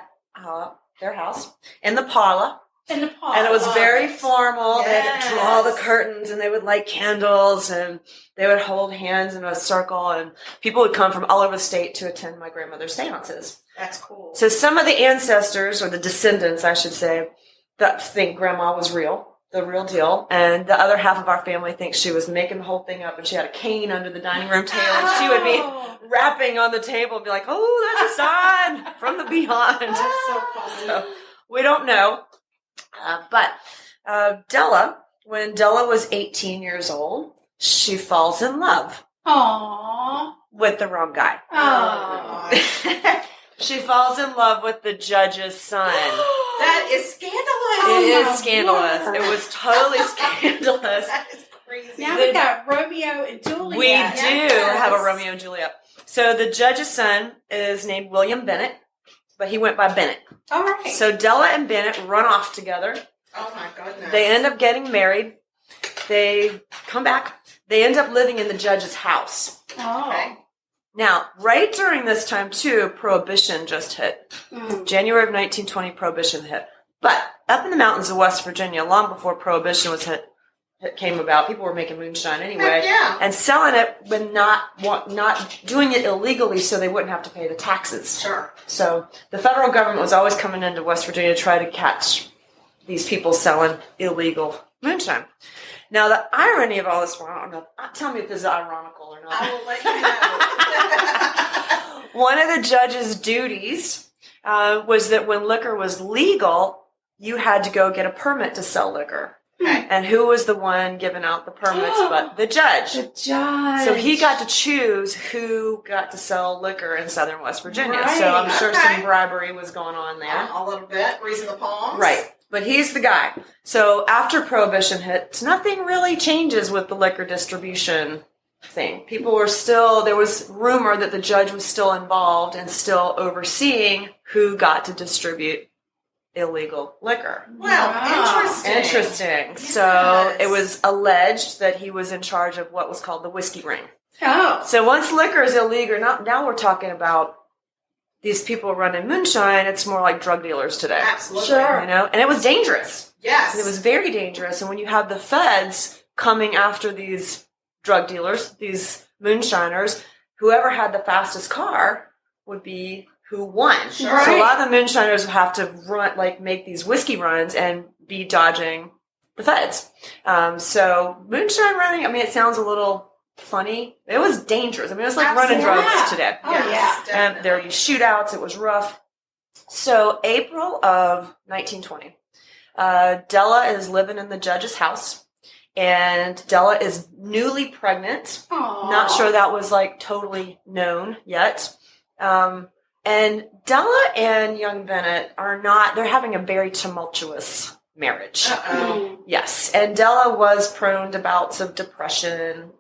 their house in the parlor. In the park. And it was very it. formal. Yes. They'd draw the curtains and they would light candles and they would hold hands in a circle. And people would come from all over the state to attend my grandmother's seances. That's cool. So some of the ancestors, or the descendants, I should say, that think grandma was real, the real deal. And the other half of our family thinks she was making the whole thing up and she had a cane under the dining room table. And she would be rapping on the table and be like, oh, that's a sign from the beyond. That's so funny. So, we don't know. But Della, when Della was 18 years old, she falls in love Aww. with the wrong guy. Aww. She falls in love with the judge's son. That is scandalous. Oh, It my is scandalous. word. It was totally scandalous. That is crazy. Now we got Romeo and Juliet. We do Yes. have a Romeo and Juliet. So the judge's son is named William Bennett, but he went by Bennett. All right. So Della and Bennett run off together. Oh my goodness. They end up getting married. They come back. They end up living in the judge's house. Oh. Okay. Now, right during this time, too, Prohibition just hit. January of 1920, Prohibition hit. But up in the mountains of West Virginia, long before Prohibition came about, people were making moonshine anyway, and selling it, but not doing it illegally, so they wouldn't have to pay the taxes. Sure. So the federal government was always coming into West Virginia to try to catch these people selling illegal moonshine. Now, the irony of all this, well, I don't know, tell me if this is ironical or not. I will let you know. One of the judge's duties was that when liquor was legal, you had to go get a permit to sell liquor. Okay. And who was the one giving out the permits but the judge? The judge. So he got to choose who got to sell liquor in southern West Virginia. Right. So I'm sure Okay. some bribery was going on there. A little bit. Greasing the palms. Right. But he's the guy. So after Prohibition hits, nothing really changes with the liquor distribution thing. People were still, there was rumor that the judge was still involved and still overseeing who got to distribute illegal liquor. Well, interesting. Interesting. Yes. So it was alleged that he was in charge of what was called the whiskey ring. Oh. So once liquor is illegal, now we're talking about these people running moonshine. It's more like drug dealers today. Absolutely. Sure. You know, and it was dangerous. Yes. It was very dangerous. And when you have the feds coming after these drug dealers, these moonshiners, whoever had the fastest car would be who won. Sure. So a lot of the moonshiners would have to run, like make these whiskey runs and be dodging the feds. So moonshine running, I mean, it sounds a little funny. It was dangerous. I mean, it was like running drugs today. Oh, Yes, yeah. And there would be shootouts. It was rough. So April of 1920, Della is living in the judge's house. And Della is newly pregnant. Aww. Not sure that was like totally known yet. And Della and young Bennett they're having a very tumultuous marriage. Uh-oh. Yes. And Della was prone to bouts of depression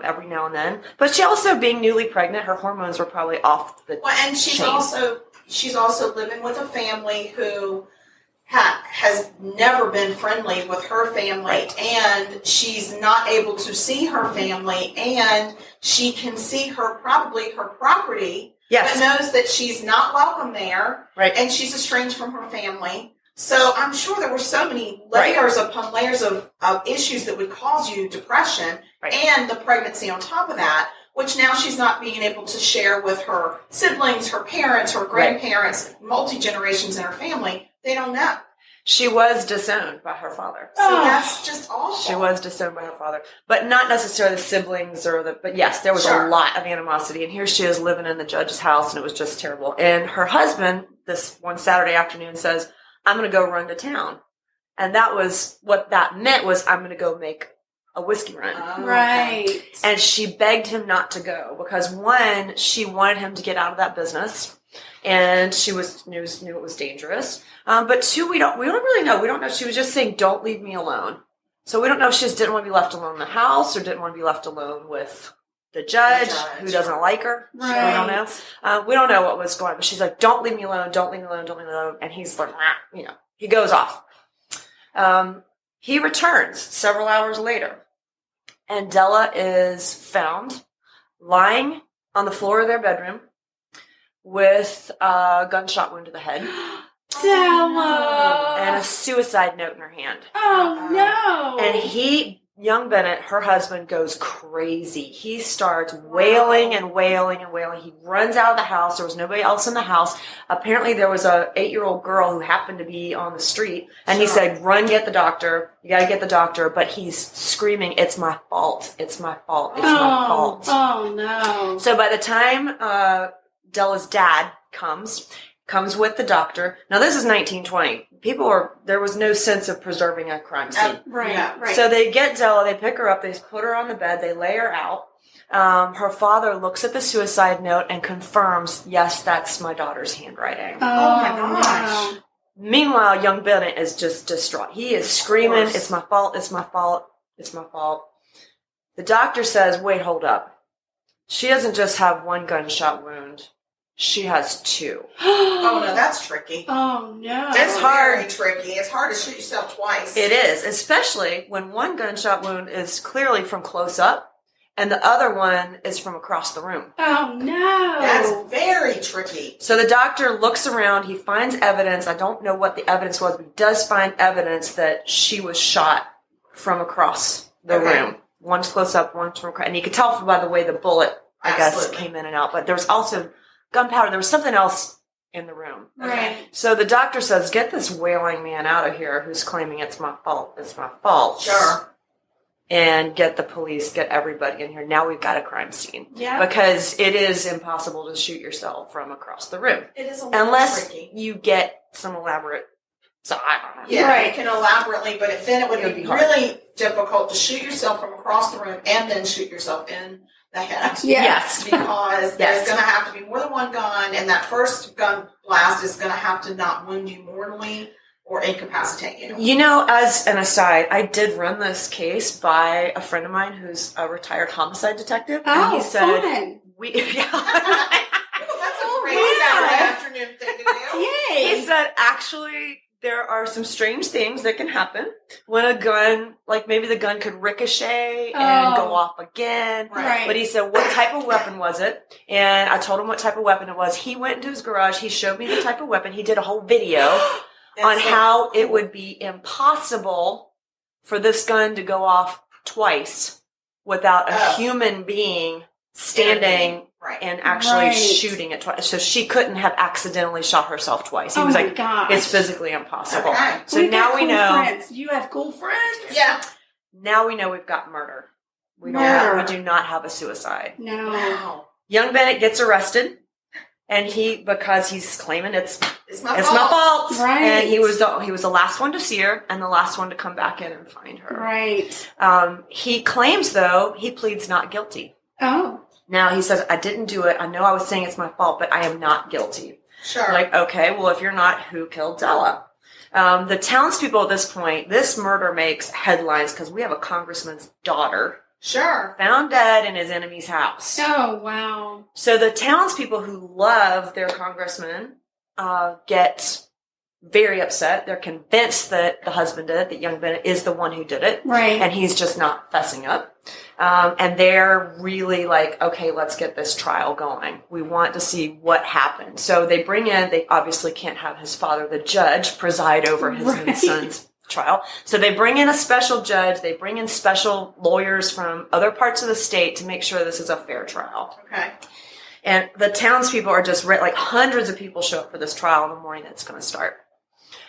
every now and then. But she also, being newly pregnant, her hormones were probably off the Well, and she's chain. also living with a family who has never been friendly with her family, and she's not able to see her family, and she can see her property, Yes. but knows that she's not welcome there, Right. and she's estranged from her family. So I'm sure there were so many layers upon layers of issues that would cause you depression, and the pregnancy on top of that, which now she's not being able to share with her siblings, her parents, her grandparents, multi-generations in her family. They don't know. She was disowned by her father. So that's just awful. She was disowned by her father. But not necessarily the siblings but yes, there was a lot of animosity. And here she is living in the judge's house, and it was just terrible. And her husband, this one Saturday afternoon, says, I'm going to go run to town. And that was, what that meant was, I'm going to go make a whiskey run. Oh, Right. okay. And she begged him not to go because, one, she wanted him to get out of that business, and she knew it was dangerous. But two, we don't really know. We don't know. She was just saying, "Don't leave me alone." So we don't know if she just didn't want to be left alone in the house or didn't want to be left alone with the judge who doesn't like her. Right. We don't know. We don't know what was going on. But she's like, "Don't leave me alone. Don't leave me alone. Don't leave me alone." And he's like, he goes off. He returns several hours later, and Della is found lying on the floor of their bedroom with a gunshot wound to the head Della. and a suicide note in her hand. Oh, no. And young Bennett, her husband, goes crazy. He starts wailing and wailing and wailing. He runs out of the house. There was nobody else in the house. Apparently, there was a 8-year-old girl who happened to be on the street. And he said, run, get the doctor. You got to get the doctor. But he's screaming, it's my fault. It's my fault. It's my fault. Oh, no. So by the time Della's dad comes with the doctor. Now, this is 1920. There was no sense of preserving a crime scene. Right. So they get Della, they pick her up, they put her on the bed, they lay her out. Her father looks at the suicide note and confirms, yes, that's my daughter's handwriting. Oh, my gosh. no. Meanwhile, young Bennett is just distraught. He is screaming, it's my fault, it's my fault, it's my fault. The doctor says, wait, hold up. She doesn't just have one gunshot wound. She has 2. Oh, no, that's tricky. Oh, no. That's hard. very tricky. It's hard to shoot yourself twice. It is, especially when one gunshot wound is clearly from close up and the other one is from across the room. Oh, no. That's very tricky. So the doctor looks around. He finds evidence. I don't know what the evidence was, but he does find evidence that she was shot from across the room. One's close up, one's from across. And you could tell by the way the bullet, I guess, came in and out. But there was also gunpowder. There was something else in the room. Right. So the doctor says, get this wailing man out of here who's claiming it's my fault. It's my fault. Sure. And get the police, get everybody in here. Now we've got a crime scene. Yeah. Because it is impossible to shoot yourself from across the room. It is a little Unless tricky. you get some elaborate... So I don't know. Yeah, Right. you can elaborately, but then it would be hard. really difficult to shoot yourself from across the room and then shoot yourself in the head. Yeah. Yes. Because there's going to have to be more than one gun, and that first gun blast is going to have to not wound you mortally or incapacitate you. You know, as an aside, I did run this case by a friend of mine who's a retired homicide detective. Oh, and he said, fun. That's a great Saturday afternoon thing to do. Yay. He said, actually, there are some strange things that can happen when a gun, like maybe the gun could ricochet and go off again. Right. But he said, what type of weapon was it? And I told him what type of weapon it was. He went into his garage. He showed me the type of weapon. He did a whole video on how it would be impossible for this gun to go off twice without a human being standing and actually shooting it twice. So she couldn't have accidentally shot herself twice. He was like, gosh. it's physically impossible. Okay. So now we know. Friends. You have cool friends? Yeah. Now we know we've got murder. We do not have a suicide. No. Wow. Young Bennett gets arrested, and because he's claiming it's my fault. Right. And he was the last one to see her and the last one to come back in and find her. Right. He claims, though, he pleads not guilty. Oh. Now he says, I didn't do it. I know I was saying it's my fault, but I am not guilty. Sure. Like, okay, well, if you're not, who killed Della? The townspeople at this point, this murder makes headlines because we have a congressman's daughter Sure. found dead in his enemy's house. Oh, wow. So the townspeople who love their congressman get very upset. They're convinced that the husband did it, that young Bennett is the one who did it. Right. And he's just not fessing up. And they're really like, okay, let's get this trial going. We want to see what happened. So they obviously can't have his father, the judge, preside over his own son's trial. So they bring in a special judge. They bring in special lawyers from other parts of the state to make sure this is a fair trial. Okay. And the townspeople are just like hundreds of people show up for this trial in the morning that's going to start.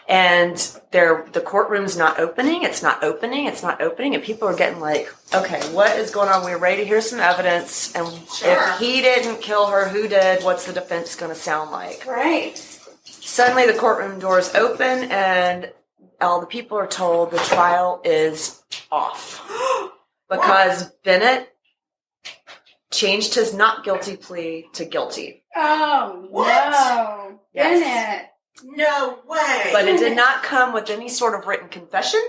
And the courtroom's not opening. It's not opening. It's not opening. And people are getting like, okay, what is going on? We're ready to hear some evidence. And if he didn't kill her, who did? What's the defense going to sound like? Right. Suddenly the courtroom doors open and all the people are told the trial is off. Because Bennett changed his not guilty plea to guilty. Oh, What? no. Yes. Bennett. No way. But it did not come with any sort of written confession.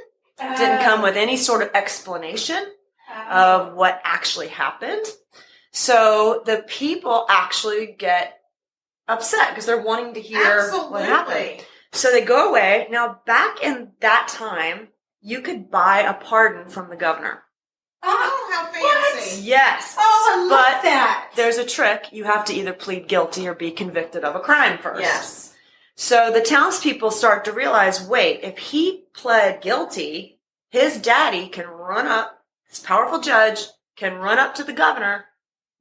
It didn't come with any sort of explanation of what actually happened. So the people actually get upset because they're wanting to hear what happened. So they go away. Now, back in that time, you could buy a pardon from the governor. Oh, how fancy. Yes. Oh, I love but that. There's a trick. You have to either plead guilty or be convicted of a crime first. Yes. So the townspeople start to realize, wait, if he pled guilty, his daddy can run up, this powerful judge can run up to the governor,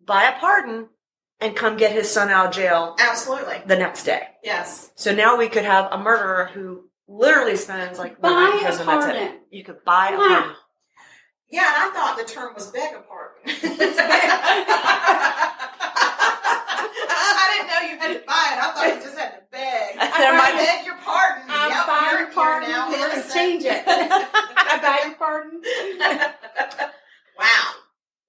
buy a pardon, and come get his son out of jail. Absolutely. The next day. Yes. So now we could have a murderer who literally spends like Buy in prison. a That's pardon. it. You could buy a pardon. Yeah, and I thought the term was beg a pardon. I didn't know you had to buy it. I thought you just had to beg. I beg your pardon. I buy your pardon. Now Let's change it. I buy your pardon. Wow.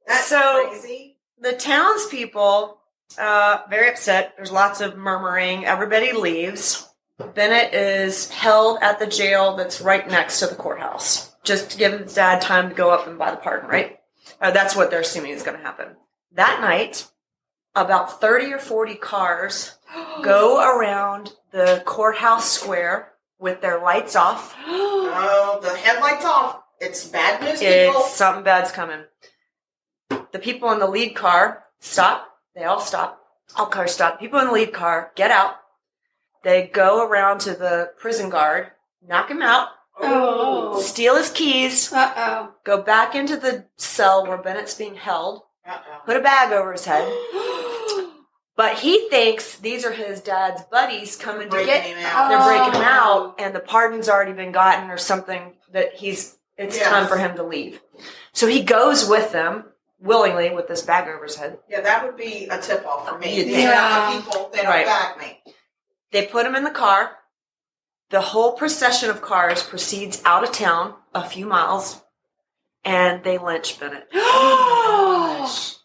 That's So- crazy. The townspeople, very upset. There's lots of murmuring. Everybody leaves. Bennett is held at the jail that's right next to the courthouse, just to give his dad time to go up and buy the pardon, right? That's what they're assuming is going to happen. That night, about 30 or 40 cars go around the courthouse square with their lights off. Oh, the headlights off. It's bad news, people. Something bad's coming. The people in the lead car stop. They all stop. All cars stop. People in the lead car get out. They go around to the prison guard, knock him out, steal his keys, go back into the cell where Bennett's being held, put a bag over his head. But he thinks these are his dad's buddies coming to get him out. They're breaking him out, and the pardon's already been gotten or something that it's time for him to leave. So he goes with them willingly with this bag over his head. Yeah, that would be a tip-off for me. Yeah. These are the people that don't back me. They put him in the car. The whole procession of cars proceeds out of town a few miles, and they lynch Bennett. Oh, my gosh.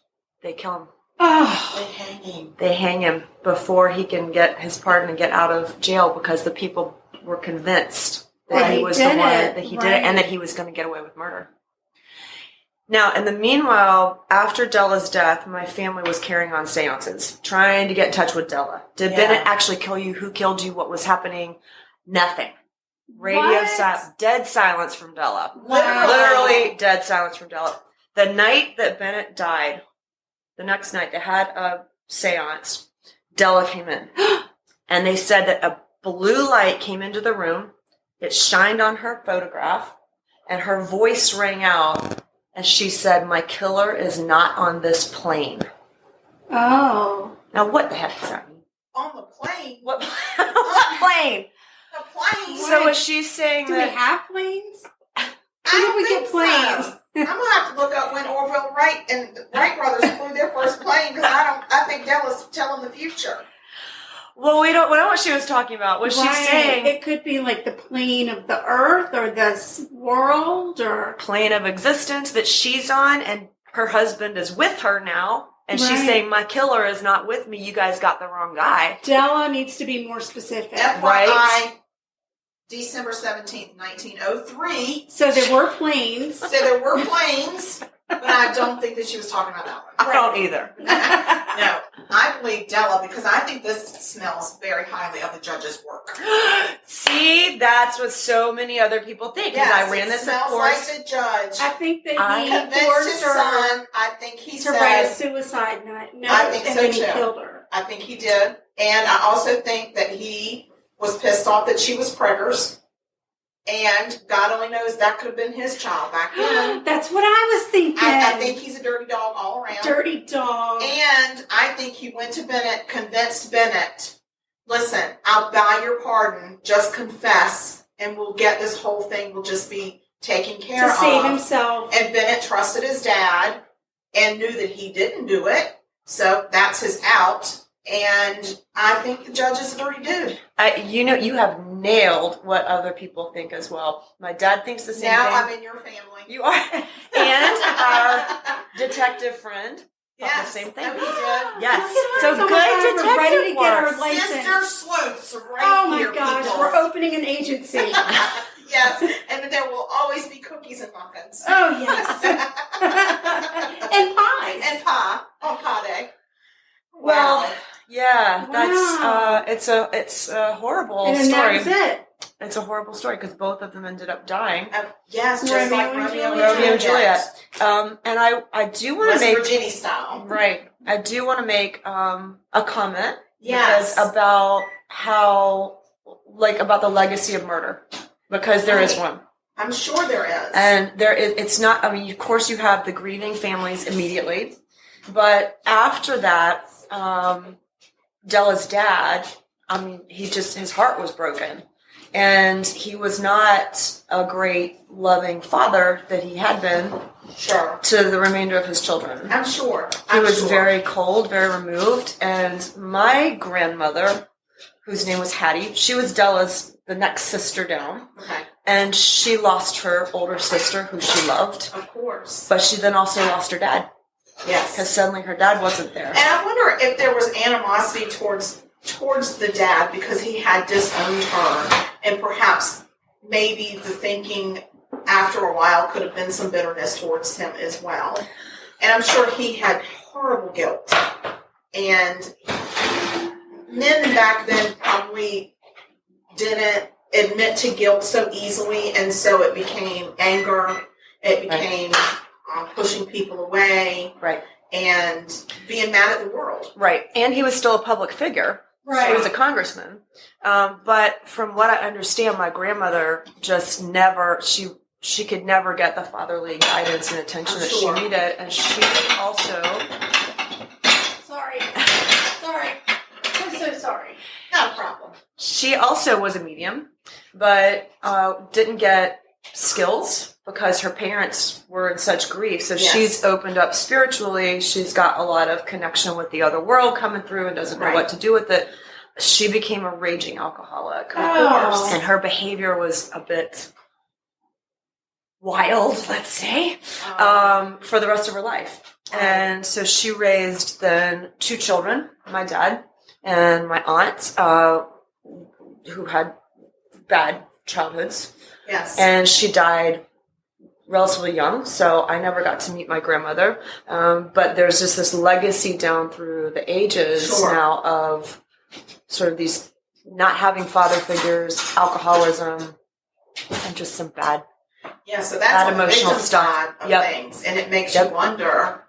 They kill him. They hang him. They hang him before he can get his pardon and get out of jail because the people were convinced that he was the one, that he did it, and that he was going to get away with murder. Now, in the meanwhile, after Della's death, my family was carrying on seances, trying to get in touch with Della. Did Bennett actually kill you? Who killed you? What was happening? Nothing. Radio silence. Dead silence from Della. Literally dead silence from Della. The night that Bennett died, the next night, they had a seance. Della came in. And they said that a blue light came into the room. It shined on her photograph. And her voice rang out. And she said, "My killer is not on this plane." Oh. Now, what the heck does that mean? On the plane? What plane? The plane? So is she saying Do that... we have planes? I When don't did we think get planes? so. I'm gonna have to look up when Orville Wright and the Wright brothers flew their first plane because I think Della's telling the future. Well, we don't know what she was talking about. Was she saying... It could be like the plane of the earth or this world or... plane of existence that she's on, and her husband is with her now, and she's saying, "My killer is not with me. You guys got the wrong guy." Della needs to be more specific. FYI, December 17th, 1903. So there were planes. So there were planes, but I don't think that she was talking about that one. I don't either. No, I believe Della because I think this smells very highly of the judge's work. See, that's what so many other people think. Because I ran this, smells of course. like the judge. I think that he convinced forced his her son. I think he to write a said, suicide note, I think and so then he too. killed her. I think he did. And I also think that he was pissed off that she was preggers. And God only knows that could have been his child back then. That's what I was thinking. I think he's a dirty dog all around. Dirty dog. And I think he went to Bennett, convinced Bennett, "Listen, I'll buy your pardon. Just confess, and we'll get this whole thing. Will just be taken care of." To save himself. And Bennett trusted his dad and knew that he didn't do it. So that's his out. And I think the judge is a dirty dude. You have nailed what other people think as well. My dad thinks the same thing. Now I'm in your family. You are. And our detective friend thought the same thing. Oh, he did. Yes. So Someone good we're detective ready to get our work. license. Sister sleuths right Oh my here, gosh, people. we're opening an agency. Yes, and there will always be cookies and muffins. Oh yes. And pies. And pie on pie day. Well, Wow. yeah, Wow. that's it's a horrible And then story. that's it. It's a horrible story because both of them ended up dying. Yes, just Romeo like and Romeo Romeo and Juliet. Juliet. And I do want to West make Virginia style. right. I do want to make a comment. Yes. Because about how about the legacy of murder, because there is one. I'm sure there is. And there is. It's not. I mean, of course, you have the grieving families immediately, but after that, Della's dad. I mean, his heart was broken, and he was not a great loving father that he had been. Sure. To the remainder of his children. I'm sure. He was very cold, very removed, and my grandmother, whose name was Hattie, she was Della's the next sister down. Okay. And she lost her older sister, who she loved. Of course. But she then also lost her dad. Yes. Because suddenly her dad wasn't there. And I wonder if there was animosity towards the dad because he had disowned her, and perhaps maybe the thinking after a while could have been some bitterness towards him as well. And I'm sure he had horrible guilt. And men back then probably didn't admit to guilt so easily, and so it became anger. It became pushing people away, Right, and being mad at the world. right. And he was still a public figure. Right. He was a congressman. But from what I understand, my grandmother just never, she could never get the fatherly guidance and attention that she needed. And she also... Sorry. I'm so sorry. Not a problem. She also was a medium, but didn't get skills because her parents were in such grief. So she's opened up spiritually. She's got a lot of connection with the other world coming through and doesn't know what to do with it. She became a raging alcoholic. Of course. And her behavior was a bit wild, let's say, for the rest of her life. And so she raised then 2 children, my dad and my aunt, who had bad childhoods. Yes. And she died relatively young, so I never got to meet my grandmother. But there's just this legacy down through the ages now of sort of these not having father figures, alcoholism, and just some bad, so that's on emotional the stuff side of things, and it makes you wonder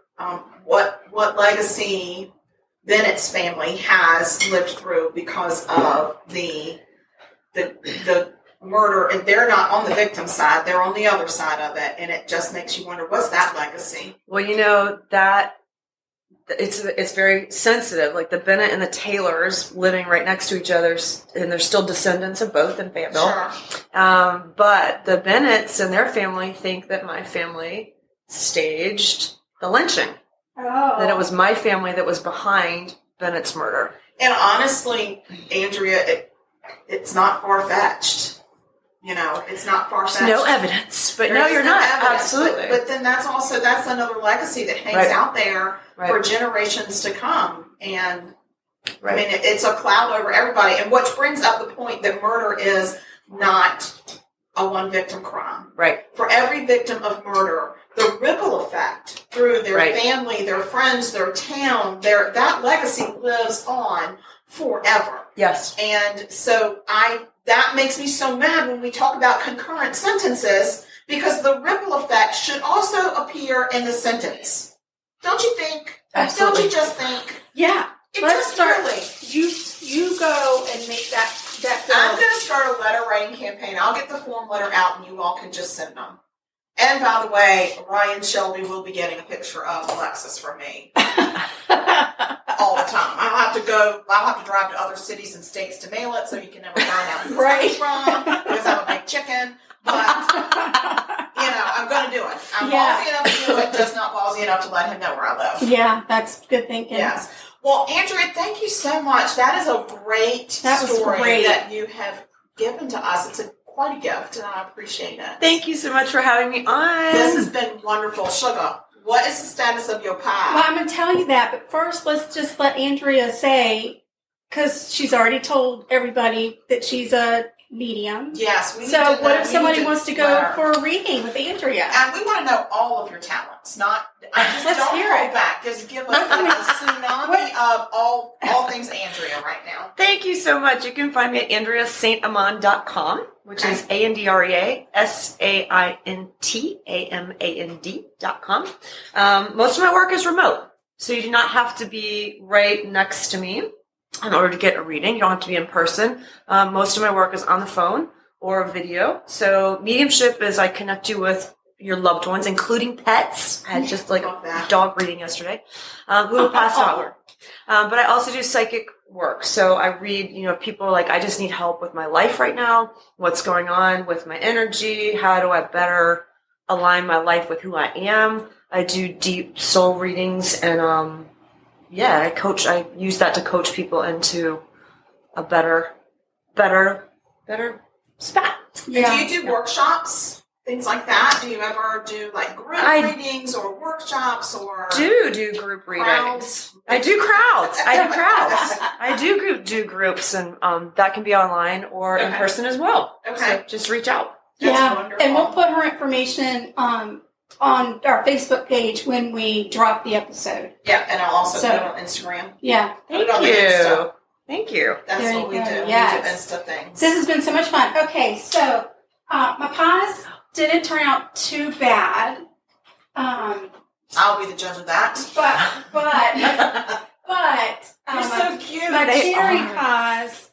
what legacy Bennett's family has lived through because of the murder, and they're not on the victim side; they're on the other side of it, and it just makes you wonder what's that legacy. Well, you know that it's very sensitive. Like the Bennett and the Taylors living right next to each other, and they're still descendants of both in Fayetteville. Sure. But the Bennetts and their family think that my family staged the lynching. That it was my family that was behind Bennett's murder. And honestly, Andrea, it's not far-fetched. You know, it's not far-fetched. No evidence. But no, you're not. Evidence, Absolutely. But then that's another legacy that hangs out there for generations to come. And I mean, it's a cloud over everybody. And which brings up the point that murder is not a one-victim crime. Right. For every victim of murder, the ripple effect through their family, their friends, their town, that legacy lives on forever. Yes. And so that makes me so mad when we talk about concurrent sentences, because the ripple effect should also appear in the sentence. Don't you think? Absolutely. Don't you just think? Yeah. Let's start. You go and make that I'm going to start a letter writing campaign. I'll get the form letter out, and you all can just send them. And by the way, Ryan Shelby will be getting a picture of Alexis from me all the time. I'll have to drive to other cities and states to mail it, so you can never find out who it's from, because I'm a big chicken. But, I'm going to do it. I'm ballsy enough to do it, just not ballsy enough to let him know where I live. Yeah, that's good thinking. Yes. Well, Andrea, thank you so much. That is a great story that you have given to us. It's quite a gift, and I appreciate it. Thank you so much for having me on. This has been wonderful. Sugar, what is the status of your pie? Well, I'm going to tell you that, but first let's just let Andrea say, because she's already told everybody that she's a medium. Yes, we need So to what know, if somebody wants to go for a reading with Andrea? And we want to know all of your talents, not just Let's don't hear hold it. back. Just give us a tsunami of all things Andrea right now. Thank you so much. You can find me at AndreaSaintAmand.com, which is AndreaSaintamand.com. Most of my work is remote, so you do not have to be right next to me in order to get a reading. You don't have to be in person. Most of my work is on the phone or video. So mediumship is I connect you with your loved ones, including pets. I had just like a dog reading yesterday, who have passed on. But I also do psychic work. So I read, people like, I just need help with my life right now. What's going on with my energy? How do I better align my life with who I am? I do deep soul readings, and I use that to coach people into a better spot. Yeah. And do you do workshops? Things like that? Do you ever do like group readings or workshops or do group readings? I do crowds. I do groups, and that can be online or in person as well. Okay. So just reach out. That's yeah, wonderful. and we'll put her information on our Facebook page when we drop the episode. Yeah, and I'll also put it on Instagram. Yeah. Thank you. Thank you. That's there what we do. Yes. We do Insta things. This has been so much fun. Okay, so my pies didn't turn out too bad. I'll be the judge of that. But You're so cute. my They cherry are. pies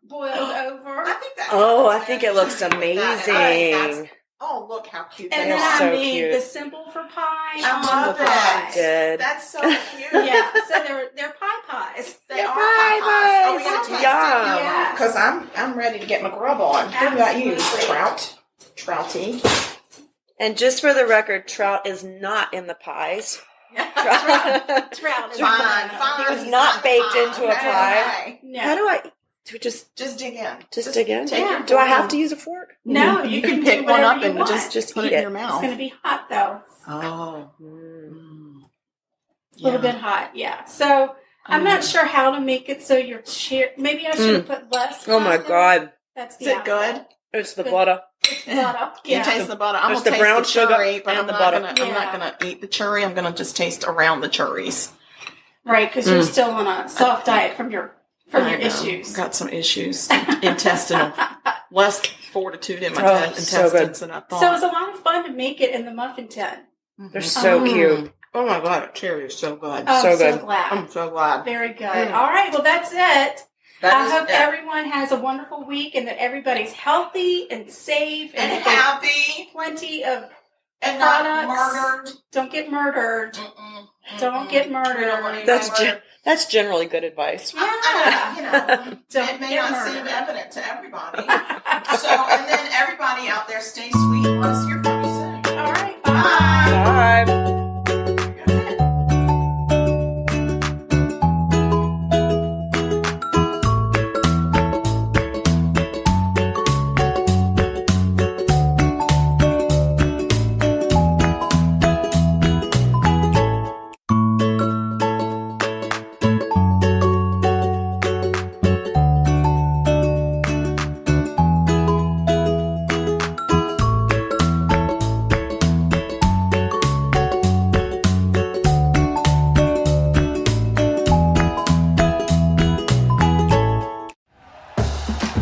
boiled over. I think that. I think it looks amazing. Oh, look how cute And they then are. I so made cute. the simple for pie. I on love the that. pies. Good. That's so cute. Yeah, so they're pie pies. They are pie pie pies. Oh, we pies. gotta taste Yum. it. Yes. Because I'm ready to get my grub on. What about you? Absolutely. Trouty. And just for the record, Trout is not in the pies. Trout is Fine. He was He's not baked fine. into a pie. Okay. No. How do I just dig in. dig in? Take your Do I fork have and- to use a fork? No, You you can can pick do one whatever up you and want. Just put eat it in it. your It's mouth. going to be hot though. Oh. A little bit hot, yeah. So I'm not sure how to make it so you're maybe I should have put less. Oh my butter. God. That's the Is it outcome. good? It's the butter. It's the butter. You Yeah. taste the butter. I'm There's gonna the taste brown the sugar cherry, but and I'm the not butter. gonna. I'm not gonna eat the cherry. I'm gonna just taste around the cherries. Right, because you're still on a soft diet from your I know. issues. Got some issues, intestinal, less fortitude in my Oh, intestines so good. than I thought. So it's a lot of fun to make it in the muffin tin. They're so cute. Oh my God, cherry is so good. I'm So so good. glad. I'm so glad. Very good. All right, well, that's it. That I is hope it. everyone has a wonderful week and that everybody's healthy and safe and that they have happy plenty of and not products. murdered. Don't get murdered. Mm-mm. Don't get We don't want murdered. anybody That's generally good advice. Yeah. Don't it may get not seem murdered. evident to everybody. And then everybody out there, stay sweet. Let's hear from you soon. All right, bye. Bye.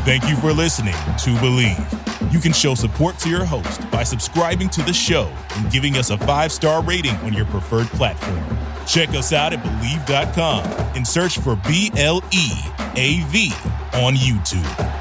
Thank you for listening to Believe. You can show support to your host by subscribing to the show and giving us a 5-star rating on your preferred platform. Check us out at Believe.com and search for BLEAV on YouTube.